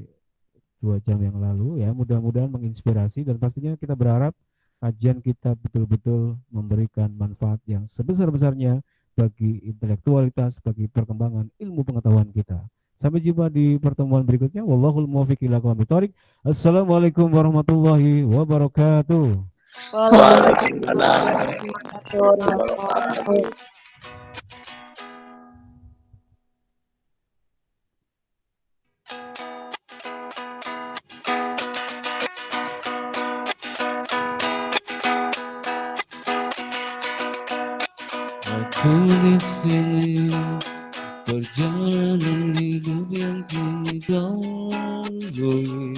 2 jam yang lalu ya. Mudah-mudahan menginspirasi dan pastinya kita berharap kajian kita betul-betul memberikan manfaat yang sebesar-besarnya bagi intelektualitas, bagi perkembangan ilmu pengetahuan kita. Sampai jumpa di pertemuan berikutnya. Wallahul muwaffiq ila aqwamit thoriq. Assalamualaikum warahmatullahi wabarakatuh. Waalaikumsalam. Aku di sini perjalanan hidup yang kini kau lalui.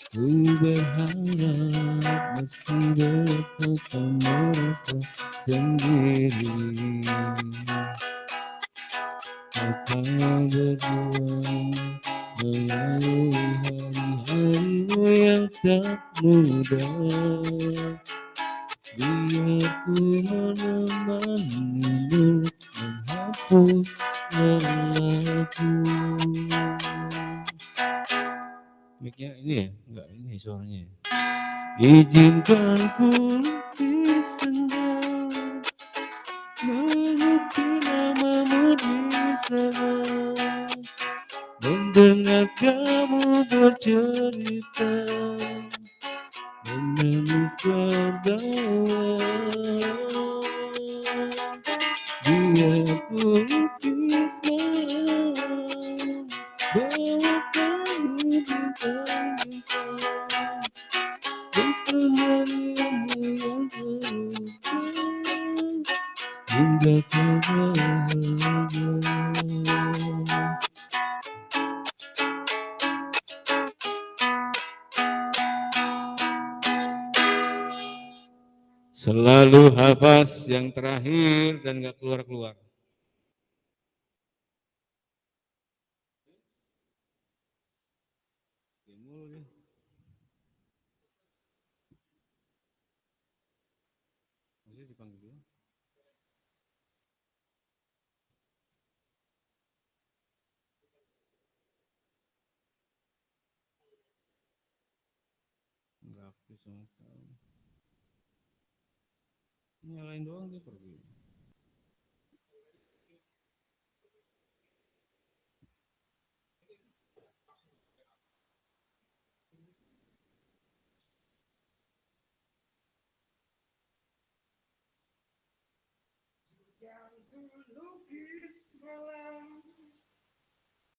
Ku berharap meski betul kau merasa sendiri, akan berdua melalui hari-harimu yang tak mudah. Biar ku menemanimu menghapus lelahku. Mic-nya ini ya? Enggak, ini suaranya. Izinkan ku di senja mengukir namamu di sana, mendengar kamu bercerita, menangis tertawa. Biar ku lukis malam bahwa kamu bintang-bintang, bertemanmu yang terluka hingga kau bahagia. Selalu hafaz yang terakhir dan gak keluar-keluar. Masih dipanggil dulu. Enggak aktif sama sekali. Nyalain doang dia pergi. Yang ku lukis